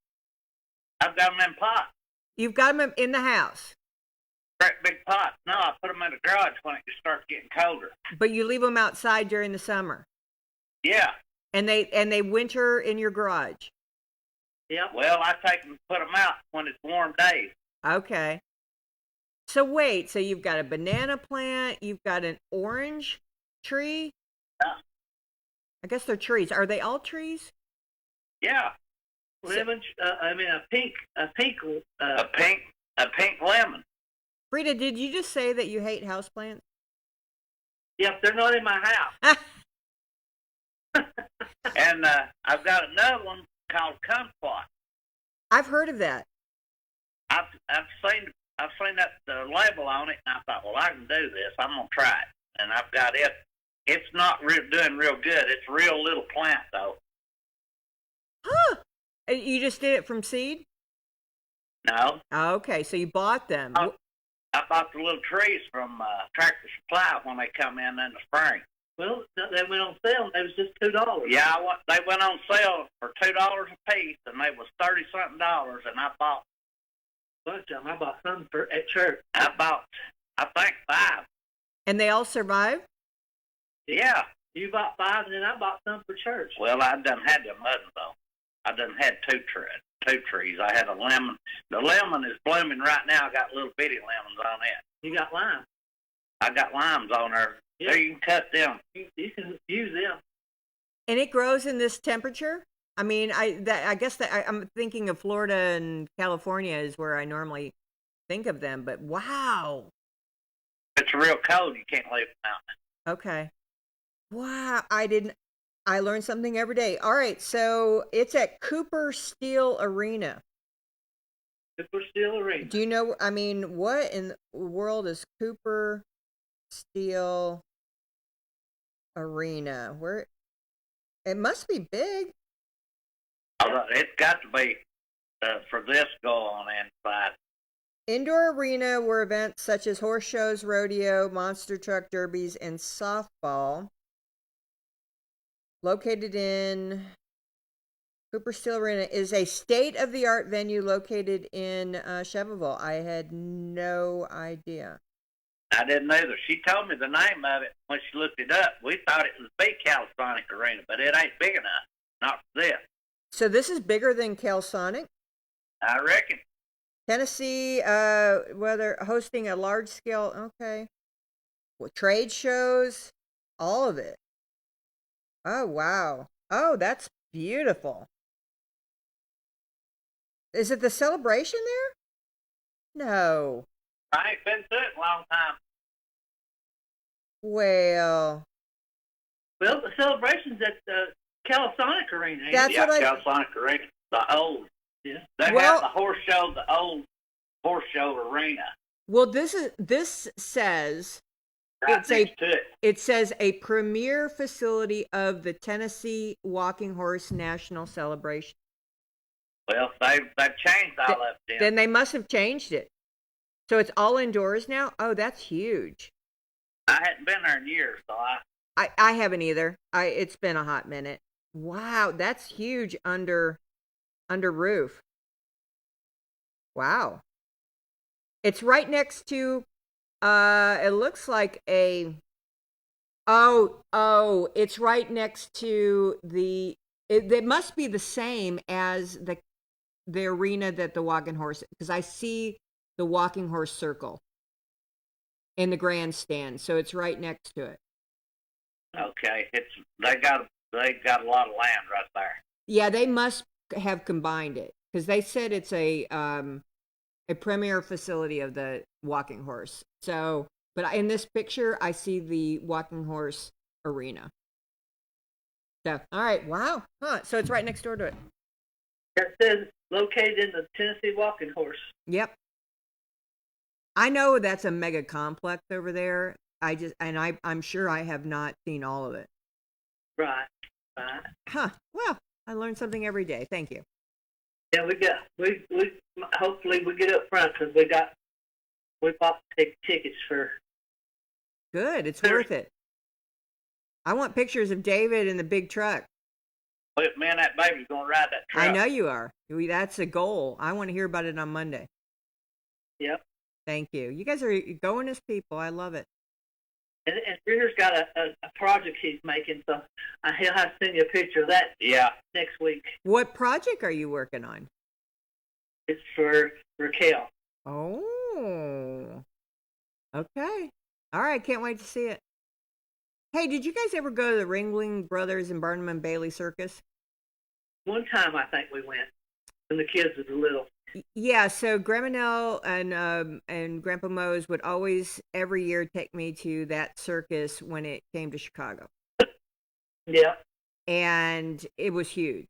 I've got them in pots. You've got them in the house. Great big pots. No, I put them in the garage when it starts getting colder. But you leave them outside during the summer. Yeah. And they winter in your garage. Yep. Well, I take them and put them out when it's warm days. Okay. So wait, so you've got a banana plant, you've got an orange tree? Yeah. I guess they're trees. Are they all trees? Yeah. Lemon. A pink. A pink lemon. Rita, did you just say that you hate houseplants? Yep, they're not in my house. And I've got another one called kumquat. I've heard of that. I've seen that label on it, and I thought, well, I can do this. I'm gonna try it, and I've got it. It's not doing real good. It's a real little plant, though. Huh. You just did it from seed? No, Okay, so you bought them. Oh. I bought the little trees from Tractor Supply when they come in the spring. Well, they went on sale. It was just $2. Yeah, they went on sale for $2 a piece, and they was $30-something, and I bought. Bunch of them. I bought some at church. I bought, I think, 5. And they all survived? Yeah. You bought 5, and then I bought some for church. Well, I done had them muddin though. I done had two trees. I had a lemon. The lemon is blooming right now. I got little bitty lemons on it. You got lime. I got limes on there. Yeah. There you can cut them. You can use them. And it grows in this temperature? I mean, I guess that I'm thinking of Florida and California is where I normally think of them, but wow. If it's real cold, you can't leave them out. Okay. Wow, I learned something every day. All right, so it's at Cooper Steel Arena. Cooper Steel Arena. Do you know, I mean, what in the world is Cooper Steel Arena? Where, it must be big. It's got to be for this go on inside. Indoor arena where events such as horse shows, rodeo, monster truck derbies, and softball. Located in Cooper Steel Arena is a state-of-the-art venue located in Cheverville. I had no idea. I didn't either. She told me the name of it when she looked it up. We thought it was big Calisonic Arena, but it ain't big enough. Not for this. So this is bigger than Calisonic? I reckon. Tennessee, whether hosting a large-scale, okay. Well, trade shows, all of it. Oh, wow. Oh, that's beautiful. Is it the celebration there? No. I ain't been to it in a long time. Well, the celebration's at the Calisonic Arena. Ain't That's it? Yeah, what I- Calisonic Arena. The old. Yeah. They Well- have the horse show, the old horse show arena. well, this says Right It's a- next to it. it says a premier facility of the Tennessee Walking Horse National Celebration. Well, they've changed all of it. Then they must have changed it. So it's all indoors now? Oh, that's huge. I hadn't been there in years, so I haven't either. It's been a hot minute. Wow, that's huge under roof. Wow. It's right next to it looks like it's right next to it must be the same as the arena that the Walking Horse, because I see the Walking Horse Circle in the grandstand, so it's right next to it. okay. They got a lot of land right there. Yeah, they must have combined it because they said it's a premier facility of the Walking Horse. So, but in this picture, I see the Walking Horse Arena. So, all right, wow, huh? So it's right next door to it. It says located in the Tennessee Walking Horse. Yep. I know that's a mega complex over there. I'm sure I have not seen all of it. Right. Huh. Well, I learn something every day. Thank you. Yeah, we hopefully we get up front because we bought tickets for. Good. It's worth it. I want pictures of David in the big truck. But man, that baby's gonna ride that truck. I know you are. That's a goal. I want to hear about it on Monday. Yep. Thank you. You guys are going as people. I love it. And Junior's got a project he's making, so he'll have to send you a picture of that Yeah. next week. What project are you working on? It's for Raquel. Oh. Okay. All right. Can't wait to see it. Hey, did you guys ever go to the Ringling Brothers and Barnum and Bailey Circus? One time I think we went when the kids was little. Yeah, so Grandma Nell and Grandpa Mose would always every year take me to that circus when it came to Chicago. Yeah. And it was huge.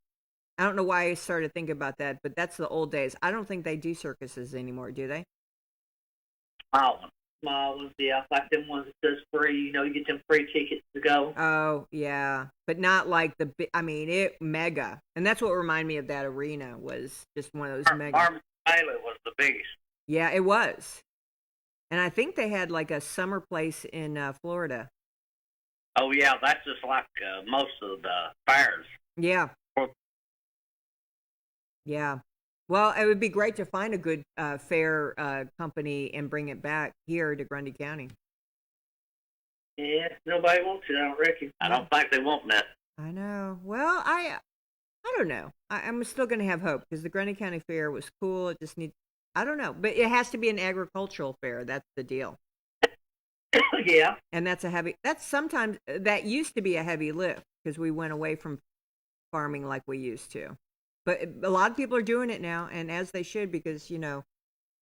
I don't know why I started thinking about that, but that's the old days. I don't think they do circuses anymore, do they? Small one. small ones, yeah, like them ones that says free. You know, you get them free tickets to go. Oh yeah, but not like the big. I mean, it mega, and that's what reminded me of that arena was just one of those mega. Marvin Bailey was the biggest. Yeah, it was, and I think they had like a summer place in Florida. Oh yeah, that's just like most of the fairs. Yeah. Yeah. Well, it would be great to find a good fair company and bring it back here to Grundy County. Yeah, nobody wants it, I don't reckon. I don't think they want that. I know. Well, I don't know. I'm still going to have hope because the Grundy County Fair was cool. It just needs, I don't know, but it has to be an agricultural fair. That's the deal. Yeah. And that's sometimes, that used to be a heavy lift because we went away from farming like we used to. But a lot of people are doing it now, and as they should, because, you know,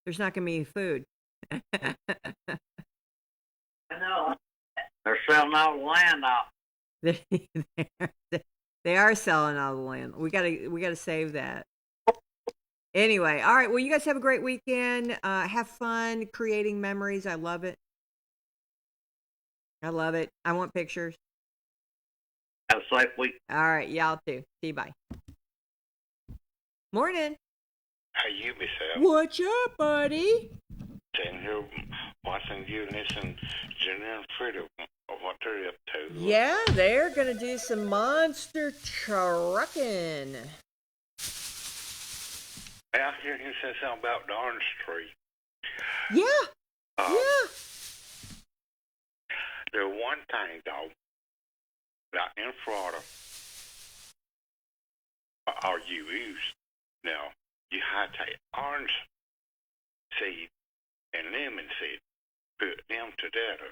there's not going to be any food. I know. They're selling all the land off. They are selling all the land. We gotta save that. Anyway, all right. Well, you guys have a great weekend. Have fun creating memories. I love it. I love it. I want pictures. Have a safe week. All right, y'all too. See you. Bye. Morning. How you, Miss Al? What's up, buddy? Sitting here watching you and listening Junior and Frida, what they're up to. Yeah, they're gonna do some monster trucking. Out here, he said something about the orange tree. Yeah. Yeah. There's one thing, though, that in Florida, or you use now, you have to take orange seed and lemon seed, put them together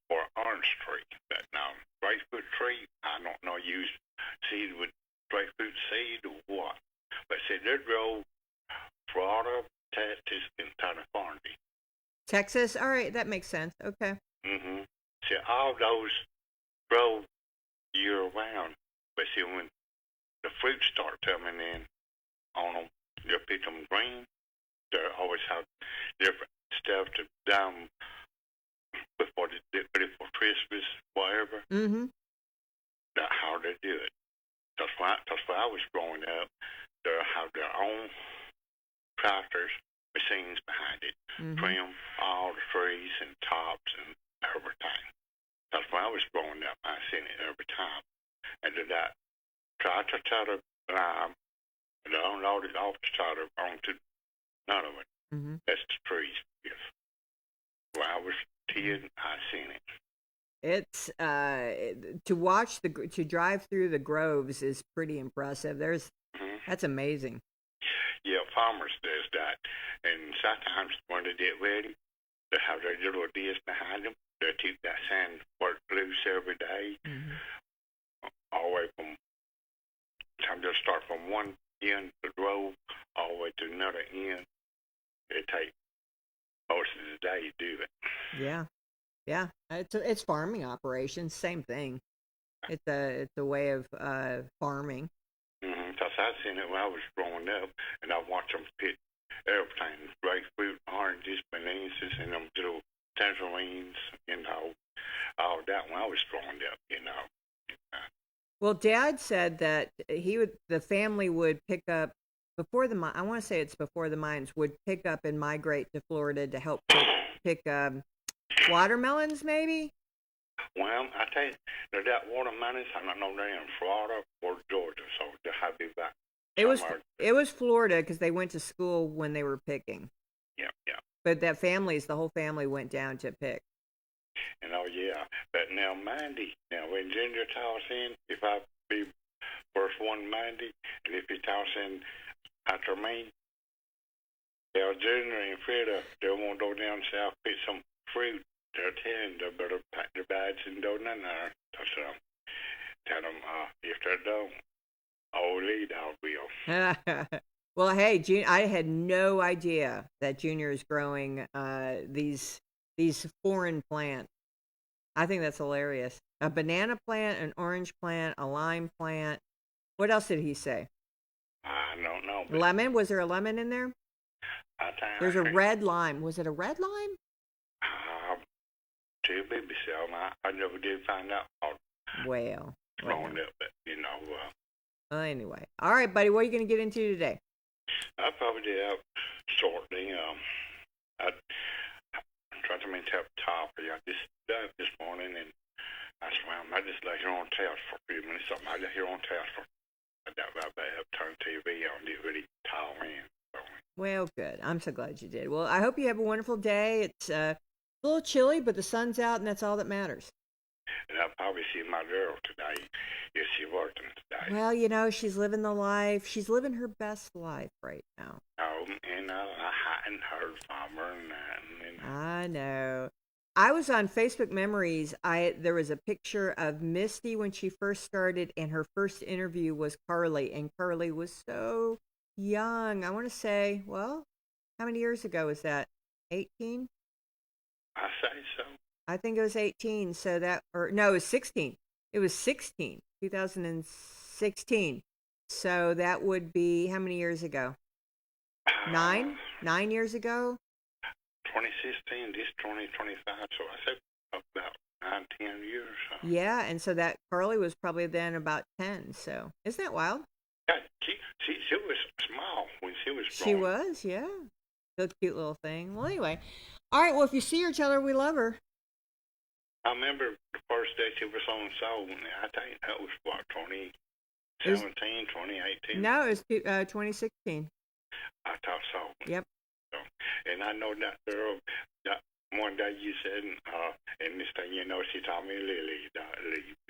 for orange tree. But now, grapefruit tree, I don't know, use seed with grapefruit seed or what. But see, they grow Florida, Texas, and California. Texas? All right, that makes sense. Okay. Mm-hmm. See, all those grow year-round. But see, when the fruits start coming in on them, they'll pick them green. They always have different stuff to down before they get ready for Christmas, whatever. Mm-hmm. That's how they do it. That's why I was growing up, they have their own tractors, machines behind it, trim all the trees and tops and everything. That's when I was growing up. I seen it every time. And then that tractor to lime, and they unloaded off the tractor onto none of it. Mm-hmm. That's the trees. Yes. When I was a kid, I seen it. It's to drive through the groves is pretty impressive. That's amazing. Yeah, farmers does that, and sometimes when they get ready, they have their little disc behind them. They keep that sand work loose every day, all the way from time they'll start from one end of the grove all the way to another end. It takes most of the day to do it. Yeah. Yeah, it's farming operations, same thing. It's a way of farming. Because I seen it when I was growing up, and I watched them pick everything: grapefruit, oranges, bananas, and them little tangerines, all that when I was growing up, Well, Dad said that the family would pick up before I want to say it's before the mines would pick up and migrate to Florida to help pick watermelons, maybe? Well, I tell you, they're that watermelons, I don't know, they're in Florida or Georgia, so they have to be back. It was Florida because they went to school when they were picking. Yeah. But the whole family went down to pick. And but now Mandy, when Ginger toss in, if I be first one Mandy, and if he toss in after me, Junior and Frida, they won't go down south, pick some fruit. They're telling they better pack their bags and go down there. So tell them if they don't, I'll lead, I will. Well, hey, I had no idea that Junior is growing these foreign plants. I think that's hilarious. A banana plant, an orange plant, a lime plant. What else did he say? I don't know. Lemon? Was there a lemon in there? There's a red lime. Was it a red lime? To baby cell, I never did find out how Well. growing up, but Anyway. All right, buddy. What are you going to get into today? I probably did out shortly. I tried to maintain a topic. I just done this morning, and I swam. I just lay here on task for a few minutes. Something I lay here on task for. I doubt about that. Turn TV on, didn't really tile in. So. Well, good. I'm so glad you did. Well, I hope you have a wonderful day. It's a little chilly, but the sun's out, and that's all that matters. And I'll probably see my girl today if she's working today. Well, she's living the life. She's living her best life right now. Oh, and I hadn't heard from her. And I know. I was on Facebook Memories. There was a picture of Misty when she first started, and her first interview was Carly, and Carly was so young. I want to say, well, how many years ago was that? 18? I say so. I think it was 18. So it was 16. It was 16, 2016. So that would be how many years ago? 9 years ago? 2016, this 2025, so I said about 9-10 years. So. Yeah, and so that Carly was probably then about 10. So isn't that wild? Yeah, she was small when she was She born. was, yeah. So cute little thing. Well, anyway. All right, well, if you see her, tell her we love her. I remember the first day she was on Soul, and I think that was, what, 2017, 2018? No, it was 2016. I thought so. Yep. So, and I know that girl, that one day you said, and this thing, she taught me Lily.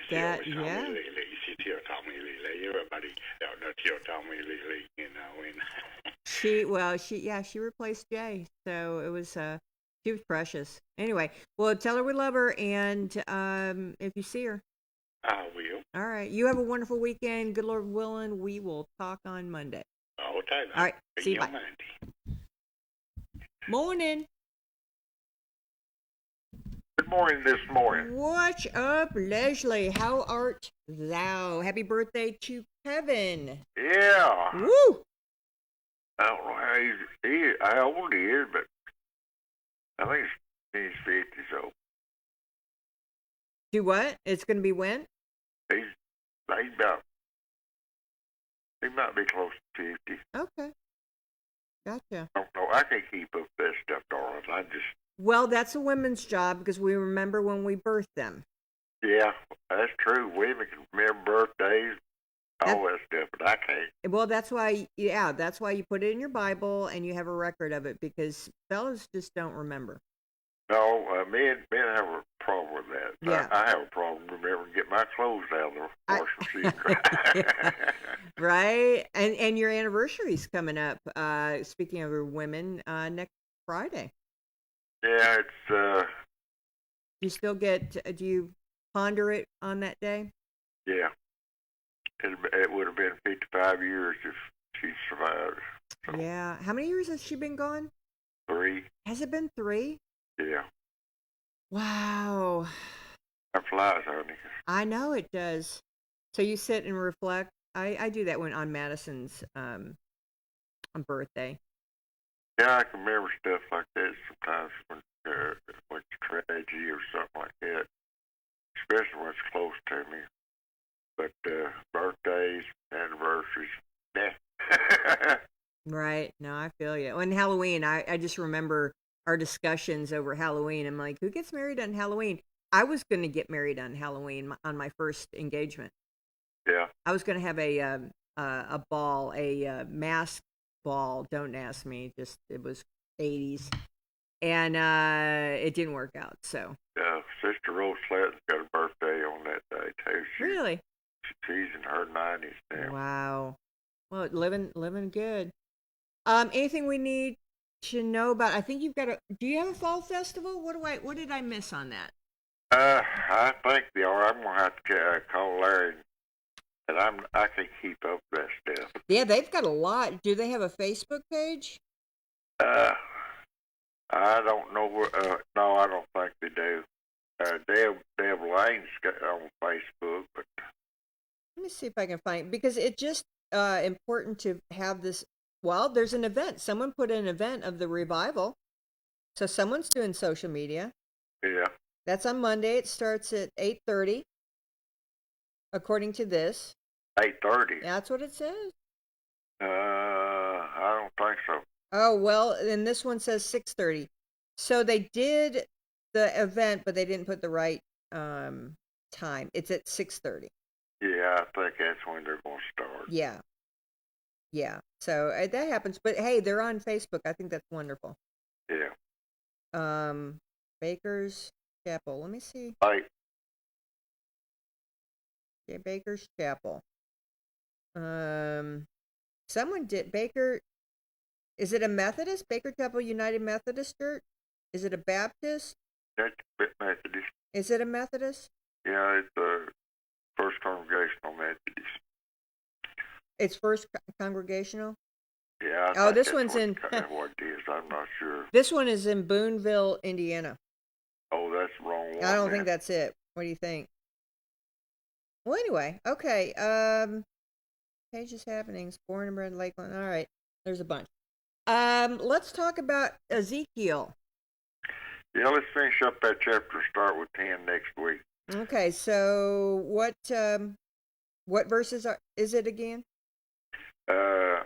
She always taught me Lily. She still taught me Lily. Everybody out there still taught me Lily, And She replaced Jay, so it was she was precious. Anyway, well, tell her we love her, and if you see her, I will. All right, you have a wonderful weekend. Good Lord willing, we will talk on Monday. Okay. All right, see you. Bye. Morning. Good morning this morning. What's up, Leslie? How art thou? Happy birthday to Kevin. Yeah. Woo! I don't know how old he is, but I think he's 50, so. Do what? It's going to be when? He might be close to 50. Okay. Gotcha. I don't know. I can't keep up with that stuff, darling. Well, that's a women's job because we remember when we birthed them. Yeah, that's true. Women can remember birthdays, all that stuff, but I can't. Well, that's why you put it in your Bible and you have a record of it because fellas just don't remember. No, men have a problem with that. Yeah. I have a problem remembering to get my clothes out of the washing machine. Right? And your anniversary's coming up, speaking of women, next Friday. Yeah, it's Do you ponder it on that day? Yeah. It would have been 55 years if she survived. So. Yeah. How many years has she been gone? 3. Has it been 3? Yeah. Wow. That flies, honey. I know it does. So you sit and reflect. I do that on Madison's on birthday. Yeah, I can remember stuff like that sometimes when it's tragedy or something like that, especially when it's close to me. But birthdays, anniversaries, nah. Right. No, I feel you. And Halloween, I just remember our discussions over Halloween. I'm like, who gets married on Halloween? I was going to get married on Halloween on my first engagement. Yeah. I was going to have a ball, a mask ball. Don't ask me. Just it was 80s, and it didn't work out. So. Yeah, Sister Rose Slatton's got a birthday on that day too. Really? She's in her 90s now. Wow. Well, living good. Anything we need to know about? I think you've got do you have a fall festival? What did I miss on that? I think they are. I'm gonna have to call Larry, and I can keep up with that stuff. Yeah, they've got a lot. Do they have a Facebook page? I don't know. No, I don't think they do. Deb Lane's got on Facebook, but let me see if I can find it, because it's just important to have this. Well, there's an event. Someone put an event of the revival. So someone's doing social media. Yeah. That's on Monday. It starts at 8:30, according to this. 8:30. That's what it says. I don't think so. Oh, well, and this one says 6:30. So they did the event, but they didn't put the right time. It's at 6:30. Yeah, I think that's when they're going to start. Yeah. Yeah. So that happens. But hey, they're on Facebook. I think that's wonderful. Yeah. Baker's Chapel. Let me see. Hey, Yeah, Baker's Chapel. Someone did Baker. Is it a Methodist? Baker Chapel United Methodist Church? Is it a Baptist? that's a bit Methodist. Is it a Methodist? Yeah, it's the First Congregational Methodist. It's First Congregational? Yeah. Oh, this one's in. What it is, I'm not sure. This one is in Boonville, Indiana. Oh, that's the wrong one. I don't think that's it. What do you think? Well, anyway, okay. Pages happenings. Born and bred Lakeland. All right, there's a bunch. Let's talk about Ezekiel. Yeah, let's finish up that chapter. Start with 10 next week. Okay, so what verses is it again? 9.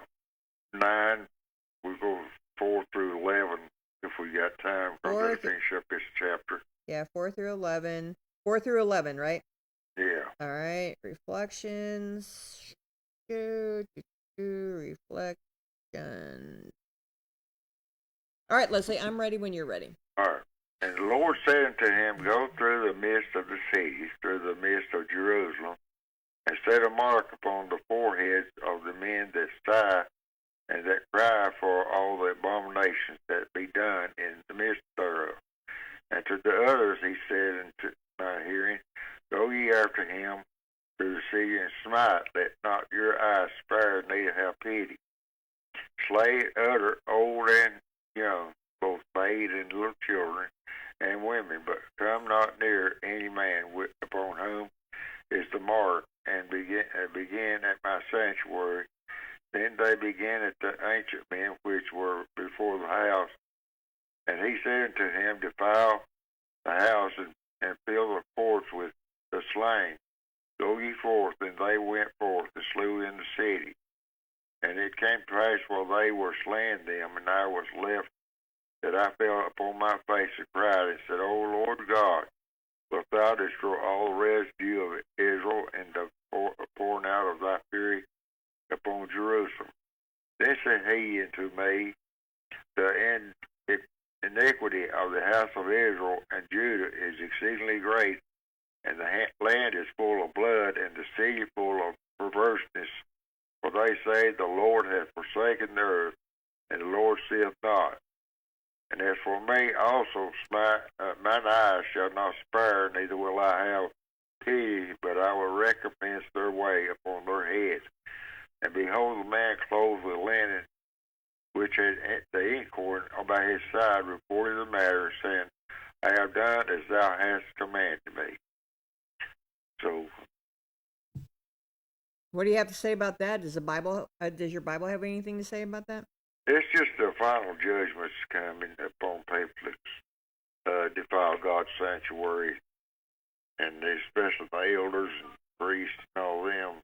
We go 4 through 11 if we got time. We're going to finish up this chapter. Yeah, 4 through 11. 4 through 11, right? Yeah. All right. Reflections. Reflection. All right, Leslie, I'm ready when you're ready. All right. And the Lord said unto him, Go through the midst of the cities, through the midst of Jerusalem, and set a mark upon the foreheads of the men that sigh and that cry for all the abominations that be done in the midst thereof. And to the others he said unto my hearing, Go ye after him through the city and smite, let not your eyes spare, neither have pity. Slay utter, old and young, both maid and little children and women, but come not near any man upon whom is the mark, and begin at my sanctuary. Then they began at the ancient men which were before the house. And he said unto him, Defile the house and fill the courts with the slain. Go ye forth. And they went forth and slew in the city. And it came to pass while they were slaying them, and I was left, that I fell upon my face and cried and said, O Lord God, wilt thou destroy all the residue of Israel and the pouring out of thy fury upon Jerusalem? Then said he unto me, The iniquity of the house of Israel and Judah is exceedingly great, and the land is full of blood, and the city full of perverseness. For they say, The Lord hath forsaken the earth, and the Lord seeth not. And as for me also, mine eyes shall not spare, neither will I have pity, but I will recompense their way upon their heads. And behold, the man clothed with linen, which had the inkhorn by his side, reported the matter, saying, I have done as thou hast commanded me. So, what do you have to say about that? Does your Bible have anything to say about that? it's just the final judgments coming upon people that defile God's sanctuary, and especially the elders and priests and all them,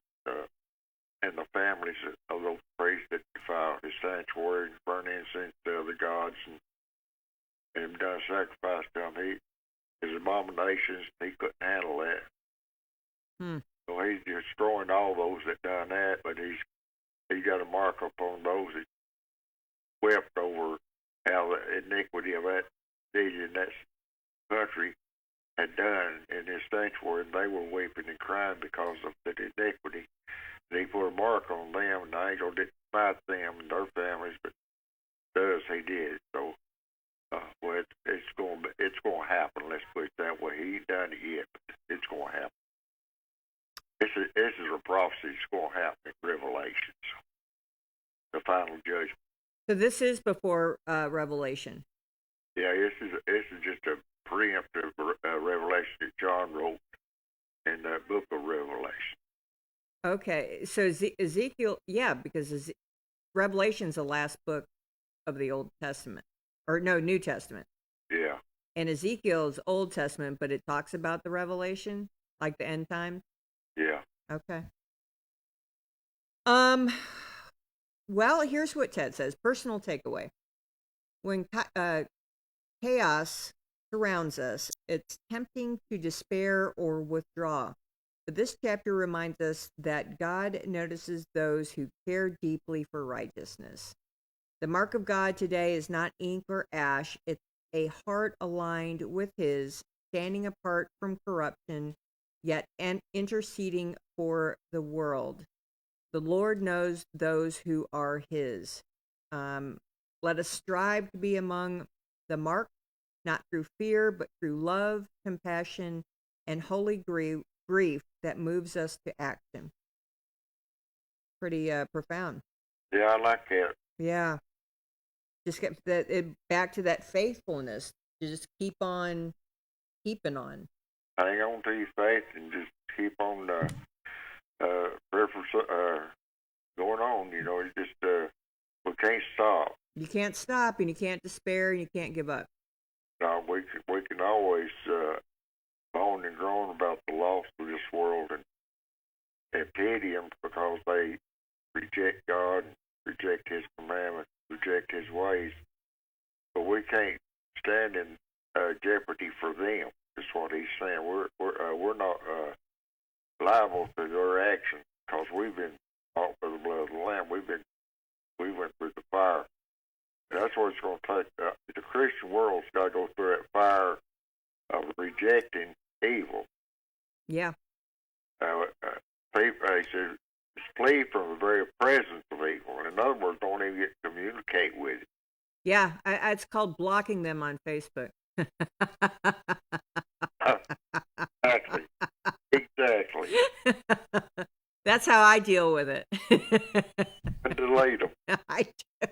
and the families of those priests that defile his sanctuary and burn incense to other gods and done sacrifice to him. His abominations, he couldn't handle that. So he's destroying all those that done that, but he's got a mark upon those that wept over how the iniquity of that city and that country had done in his sanctuary, and they were weeping and crying because of the iniquity. And he put a mark on them, and the angel didn't smite them and their families, but does he did. So, well, it's going to happen. Let's put it that way. He ain't done it yet, but it's going to happen. This is a prophecy. It's going to happen in Revelation. The final judgment. So this is before Revelation. Yeah, this is just a preemptive revelation that John wrote in the book of Revelation. Okay, so Ezekiel, yeah, because Revelation's the last book of the Old Testament, or no, New Testament. And Ezekiel's Old Testament, but it talks about the Revelation, like the end time. Yeah. Okay. Well, here's what Ted says. Personal takeaway. When chaos surrounds us, it's tempting to despair or withdraw. But this chapter reminds us that God notices those who care deeply for righteousness. The mark of God today is not ink or ash. It's a heart aligned with His, standing apart from corruption, yet interceding for the world. The Lord knows those who are His. Let us strive to be among the mark, not through fear, but through love, compassion, and holy grief that moves us to action. Pretty profound. Yeah, I like that. Yeah. Just get back to that faithfulness. To just keep on keeping on. Hang on to your faith and just keep on going on. You know, you just we can't stop. You can't stop, and you can't despair, and you can't give up. No, we can always moan and groan about the loss of this world and pity them because they reject God, reject His commandments, reject His ways. But we can't stand in jeopardy for them. Is what he's saying. We're not liable to their actions because we've been bought by the blood of the Lamb. We went through the fire. And that's what it's going to take. The Christian world's got to go through that fire of rejecting evil. Yeah. He said, flee from the very presence of evil. In other words, don't even get to communicate with it. Yeah, it's called blocking them on Facebook. Exactly. That's how I deal with it. And delete them. I do.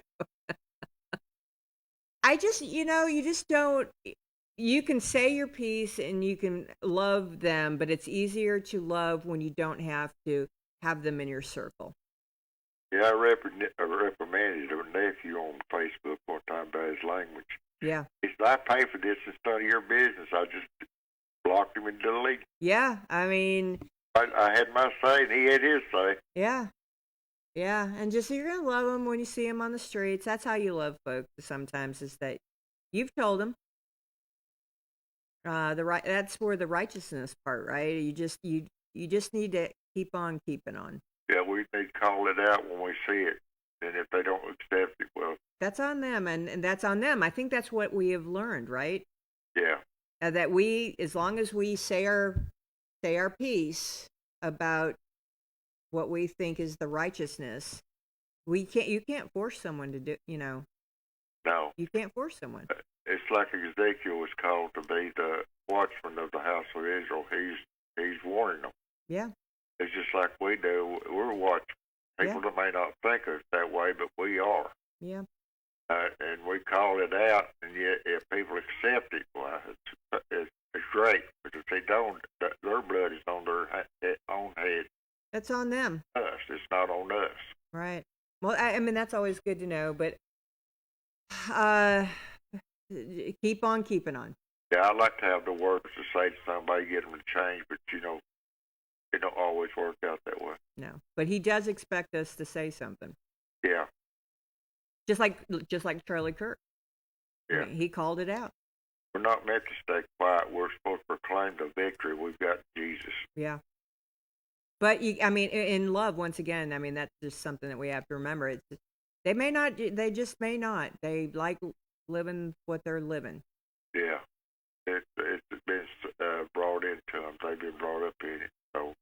I just, you just don't. You can say your piece and you can love them, but it's easier to love when you don't have to have them in your circle. Yeah, I reprimanded a nephew on Facebook one time by his language. Yeah. He said, I pay for this. It's none of your business. I just blocked him and deleted him. Yeah, I mean... I had my say, and he had his say. Yeah. Yeah, and just you're going to love them when you see them on the streets. That's how you love folks sometimes, is that you've told them. That's where the righteousness part, right? You just need to keep on keeping on. Yeah, we need to call it out when we see it. And if they don't accept it, well... That's on them, and that's on them. I think that's what we have learned, right? Yeah. That we, as long as we say our piece about what we think is the righteousness, you can't force someone to do, No. You can't force someone. It's like Ezekiel was called to be the watchman of the house of Israel. He's warning them. Yeah. It's just like we do. We're watching. People that may not think of it that way, but we are. Yeah. And we call it out, and yet if people accept it, well, it's great. But if they don't, their blood is on their own head. That's on them. Us. It's not on us. Right. Well, I mean, that's always good to know, but keep on keeping on. Yeah, I like to have the words to say to somebody, get them to change, but, it don't always work out that way. No, but he does expect us to say something. Yeah. Just like Charlie Kirk. Yeah. He called it out. We're not meant to stay quiet. We're supposed to proclaim the victory we've got in Jesus. Yeah. But in love, once again, that's just something that we have to remember. They just may not. They like living what they're living. Yeah. It's been brought into them. They've been brought up in it. So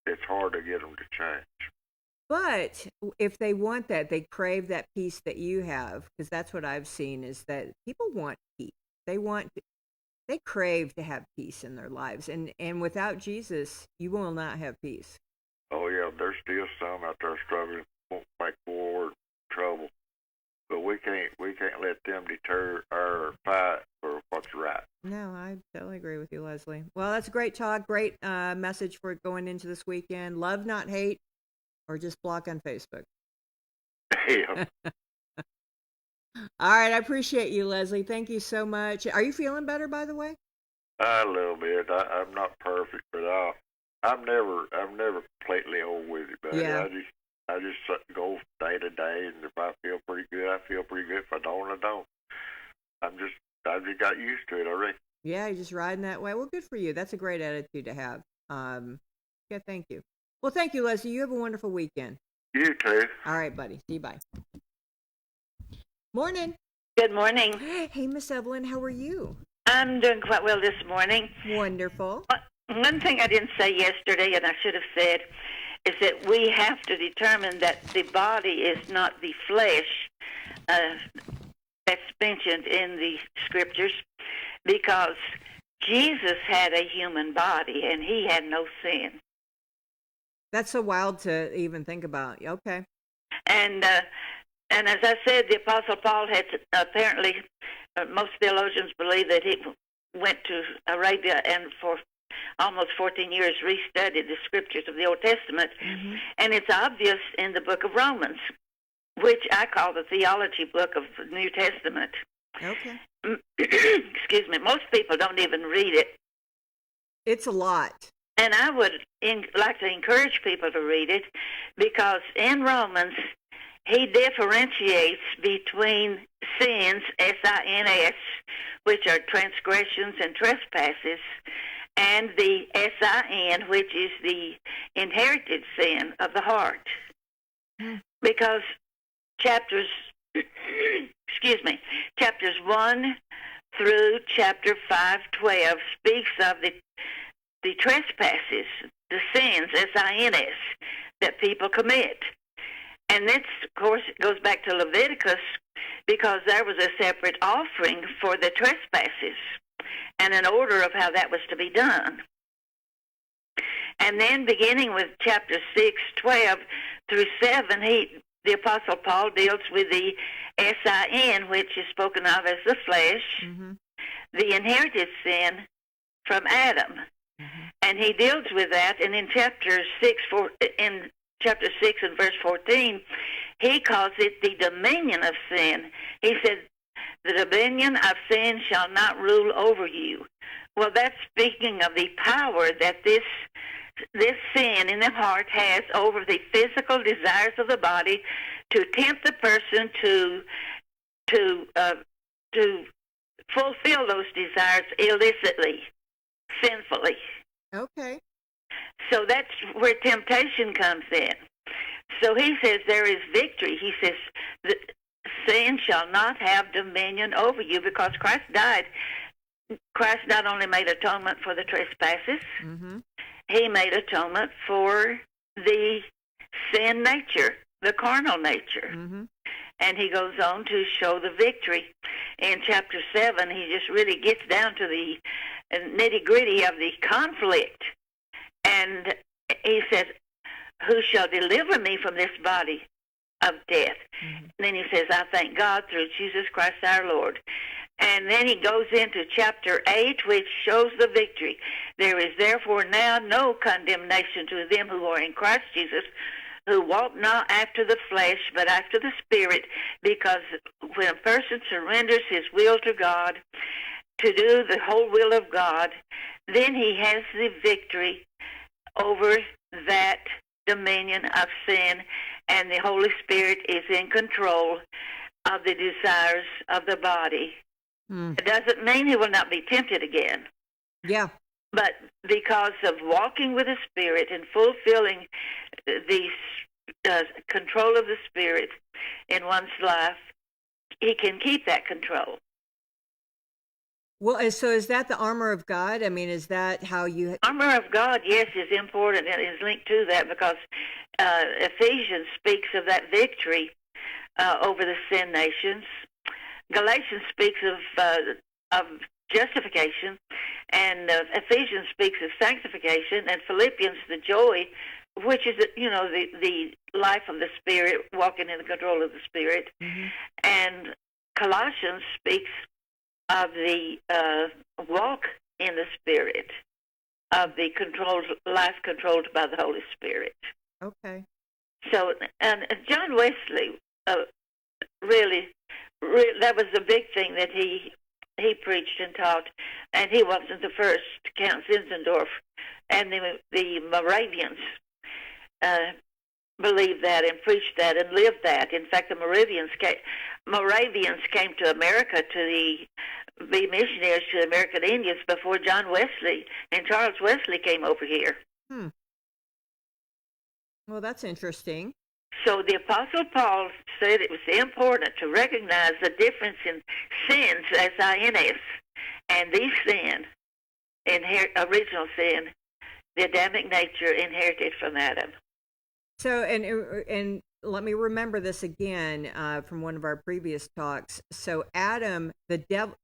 it's hard to get them to change. But if they want that, they crave that peace that you have, because that's what I've seen is that people want peace. They crave to have peace in their lives. And without Jesus, you will not have peace. Oh, yeah, there's still some out there struggling, won't make war, trouble. But we can't let them deter our fight for what's right. No, I totally agree with you, Leslie. Well, that's a great talk. Great message for going into this weekend. Love, not hate, or just block on Facebook. Yeah. All right, I appreciate you, Leslie. Thank you so much. Are you feeling better, by the way? A little bit. I'm not perfect, but I'm never completely old with it, buddy. Yeah. I just go day to day, and if I feel pretty good, I feel pretty good. If I don't, I don't. I've just got used to it already. Yeah, you're just riding that way. Well, good for you. That's a great attitude to have. Yeah, thank you. Well, thank you, Leslie. You have a wonderful weekend. You too. All right, buddy. See you. Bye. Morning. Good morning. Hey, Miss Evelyn, how are you? I'm doing quite well this morning. Wonderful. One thing I didn't say yesterday, and I should have said, is that we have to determine that the body is not the flesh that's mentioned in the scriptures, because Jesus had a human body, and he had no sin. That's so wild to even think about. Okay. And as I said, the Apostle Paul had apparently, most theologians believe that he went to Arabia and for almost 14 years restudied the scriptures of the Old Testament. Mm-hmm. And it's obvious in the book of Romans, which I call the theology book of the New Testament. Okay. Excuse me. Most people don't even read it. It's a lot. And I would like to encourage people to read it, because in Romans, he differentiates between sins, S-I-N-S, which are transgressions and trespasses, and the S-I-N, which is the inherited sin of the heart. Because chapters 1 through chapter 5:12 speaks of the trespasses, the sins, S-I-N-S, that people commit. And this, of course, goes back to Leviticus, because there was a separate offering for the trespasses and an order of how that was to be done. And then beginning with chapter 6:12 through 7, the Apostle Paul deals with the S-I-N, which is spoken of as the flesh, the inherited sin from Adam. And he deals with that, and in chapter 6 and verse 14, he calls it the dominion of sin. He said, the dominion of sin shall not rule over you. Well, that's speaking of the power that this sin in the heart has over the physical desires of the body to tempt the person to fulfill those desires illicitly, sinfully. Okay. So that's where temptation comes in. So he says there is victory. He says that sin shall not have dominion over you, because Christ died. Christ not only made atonement for the trespasses, he made atonement for the sin nature, the carnal nature. And he goes on to show the victory. In chapter 7, he just really gets down to the nitty-gritty of the conflict. And he says, who shall deliver me from this body of death? And then he says, I thank God through Jesus Christ our Lord. And then he goes into chapter 8, which shows the victory. There is therefore now no condemnation to them who are in Christ Jesus, who walk not after the flesh, but after the Spirit, because when a person surrenders his will to God, to do the whole will of God, then he has the victory over that dominion of sin, and the Holy Spirit is in control of the desires of the body. It doesn't mean he will not be tempted again. Yeah. But because of walking with the Spirit and fulfilling the control of the Spirit in one's life, he can keep that control. Well, so is that the armor of God? I mean, is that how you... Armor of God, yes, is important. It is linked to that, because Ephesians speaks of that victory over the sin nations. Galatians speaks of justification, and Ephesians speaks of sanctification, and Philippians the joy, which is the life of the Spirit, walking in the control of the Spirit, and Colossians speaks of the walk in the Spirit, of the life controlled by the Holy Spirit. Okay. So, and John Wesley really that was the big thing that he preached and taught, and he wasn't the first. Count Zinzendorf and the Moravians believed that and preached that and lived that. In fact, the Moravians came to America to be missionaries to the American Indians before John Wesley and Charles Wesley came over here. Well, that's interesting. So the Apostle Paul said it was important to recognize the difference in sins, S-I-N-S, and the sin, original sin, the Adamic nature inherited from Adam. So, and let me remember this again from one of our previous talks. So Adam, the devil,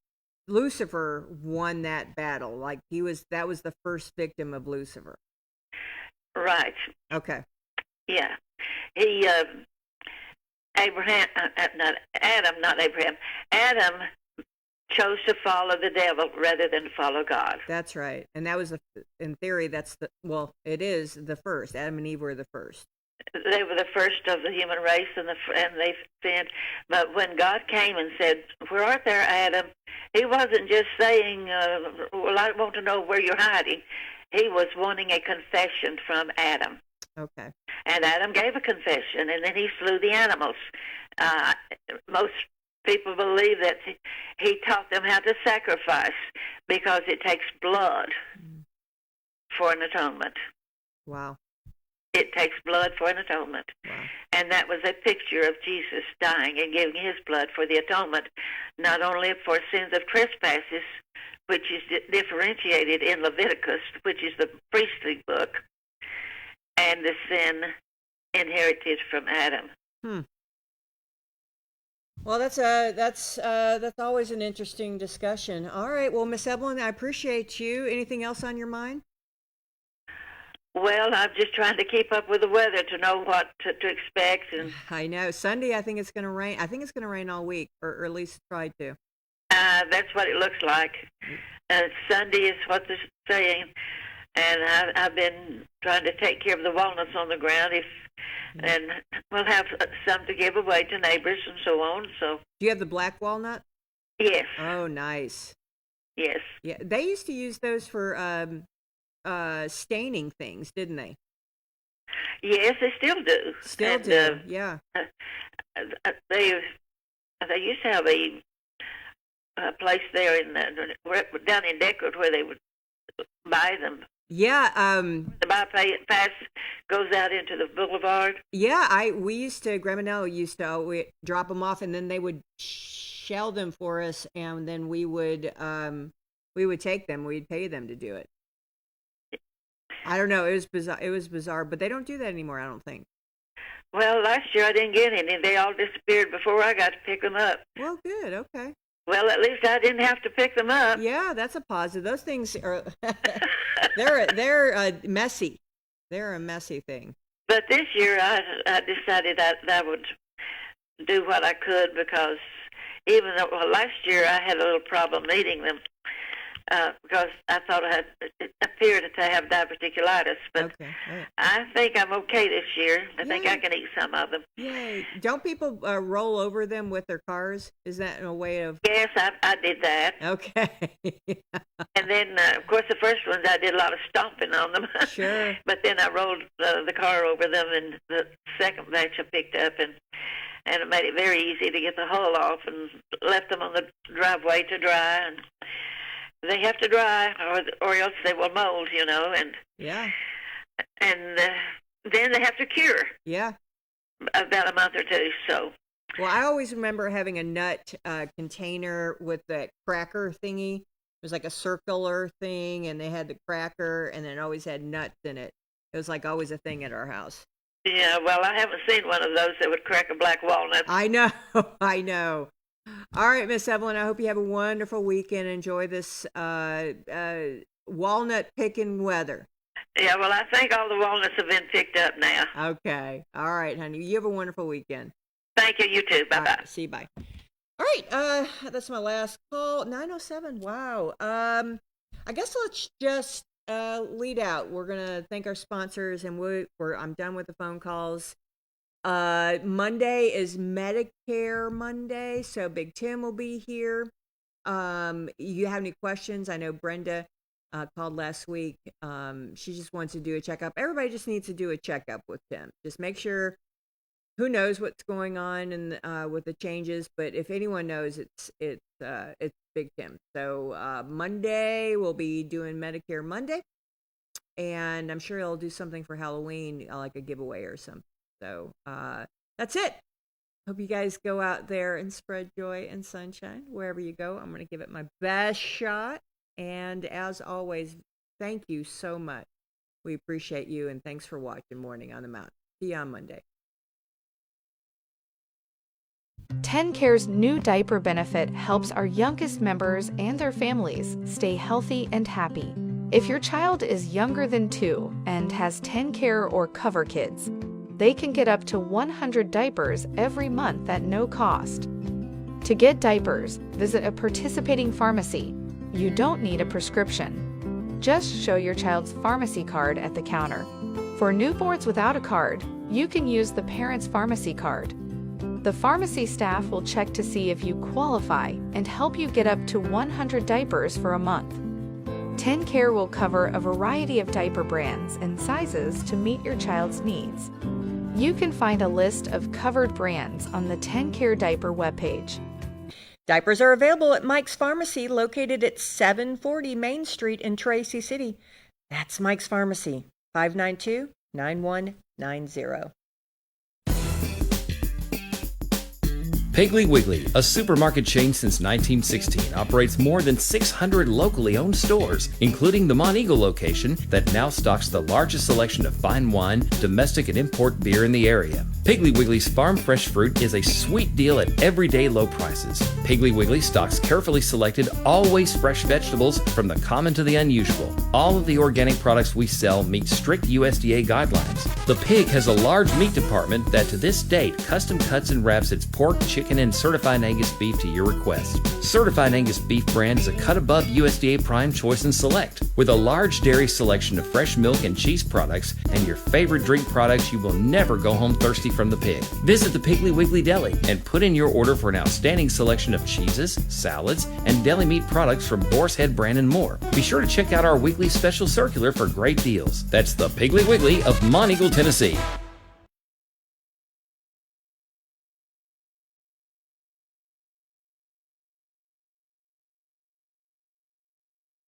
Lucifer won that battle. Like that was the first victim of Lucifer. Right. Okay. Yeah. He, Adam chose to follow the devil rather than to follow God. That's right. And that was, in theory, it is the first. Adam and Eve were the first. They were the first of the human race, and they sinned. But when God came and said, "Where art thou, Adam?" He wasn't just saying, "Well, I want to know where you're hiding." He was wanting a confession from Adam. Okay. And Adam gave a confession, and then he slew the animals. Most people believe that he taught them how to sacrifice because it takes blood for an atonement. Wow. It takes blood for an atonement. Wow. And that was a picture of Jesus dying and giving his blood for the atonement, not only for sins of trespasses, which is differentiated in Leviticus, which is the priestly book, and the sin inherited from Adam. Well, that's always an interesting discussion. All right. Well, Miss Evelyn, I appreciate you. Anything else on your mind? Well, I'm just trying to keep up with the weather to know what to expect. And I know. Sunday, I think it's going to rain. I think it's going to rain all week, or at least try to. That's what it looks like. Sunday is what they're saying. And I've been trying to take care of the walnuts on the ground. And we'll have some to give away to neighbors and so on. So. Do you have the black walnut? Yes. Oh, nice. Yes. Yeah, they used to use those for staining things, didn't they? Yes, they still do. Still do. Yeah. They used to have a place there down in Deckard where they would buy them. Yeah, the bypass goes out into the boulevard. Yeah, Grandma Nella used to drop them off, and then they would shell them for us, and then we would take them. We'd pay them to do it. I don't know. It was bizarre. It was bizarre, but they don't do that anymore, I don't think. Well, last year I didn't get any. They all disappeared before I got to pick them up. Well, good. Okay. Well, at least I didn't have to pick them up. Yeah, that's a positive. Those things are they're messy. They're a messy thing. But this year I decided that I would do what I could, because even though last year I had a little problem eating them because I thought it appeared to have diverticulitis. But okay, right. I think I'm okay this year. I think I can eat some of them. Yay. Don't people roll over them with their cars? Is that a way of... Yes, I did that. Okay. And then, of course, the first ones I did a lot of stomping on them. Sure. But then I rolled the car over them, and the second batch I picked up, and it made it very easy to get the hull off, and left them on the driveway to dry. And they have to dry, or else they will mold, and yeah, and then they have to cure. Yeah, about a month or two. So. Well, I always remember having a nut container with that cracker thingy. It was like a circular thing, and they had the cracker, and it always had nuts in it. It was like always a thing at our house. Yeah, well, I haven't seen one of those that would crack a black walnut. I know, I know. All right, Miss Evelyn, I hope you have a wonderful weekend. Enjoy this walnut picking weather. Yeah, well, I think all the walnuts have been picked up now. Okay. All right, honey. You have a wonderful weekend. Thank you. You too. Bye-bye. Right, see you. Bye. All right. That's my last call. 907. Wow. I guess let's just lead out. We're going to thank our sponsors, and I'm done with the phone calls. Monday is Medicare Monday, so Big Tim will be here. You have any questions? I know Brenda called last week. She just wants to do a checkup. Everybody just needs to do a checkup with Tim. Just make sure. Who knows what's going on and with the changes? But if anyone knows, it's Big Tim. So Monday we'll be doing Medicare Monday, and I'm sure he'll do something for Halloween, like a giveaway or something. So that's it. Hope you guys go out there and spread joy and sunshine wherever you go. I'm going to give it my best shot. And as always, thank you so much. We appreciate you, and thanks for watching Morning on the Mountain. See you on Monday. TennCare's new diaper benefit helps our youngest members and their families stay healthy and happy. If your child is younger than 2 and has TennCare or Cover Kids, they can get up to 100 diapers every month at no cost. To get diapers, visit a participating pharmacy. You don't need a prescription. Just show your child's pharmacy card at the counter. For newborns without a card, you can use the parent's pharmacy card. The pharmacy staff will check to see if you qualify and help you get up to 100 diapers for a month. TennCare will cover a variety of diaper brands and sizes to meet your child's needs. You can find a list of covered brands on the TennCare diaper webpage. Diapers are available at Mike's Pharmacy, located at 740 Main Street in Tracy City. That's Mike's Pharmacy, 592-9190. Piggly Wiggly, a supermarket chain since 1916, operates more than 600 locally owned stores, including the Monteagle location that now stocks the largest selection of fine wine, domestic and import beer in the area. Piggly Wiggly's farm fresh fruit is a sweet deal at everyday low prices. Piggly Wiggly stocks carefully selected, always fresh vegetables from the common to the unusual. All of the organic products we sell meet strict USDA guidelines. The Pig has a large meat department that to this date custom cuts and wraps its pork, chicken, and certified Angus beef to your request. Certified Angus beef brand is a cut above USDA Prime Choice and Select. With a large dairy selection of fresh milk and cheese products and your favorite drink products, you will never go home thirsty from the Pig. Visit the Piggly Wiggly Deli and put in your order for an outstanding selection of cheeses, salads, and deli meat products from Boar's Head brand and more. Be sure to check out our weekly special circular for great deals. That's the Piggly Wiggly of Monteagle, Tennessee.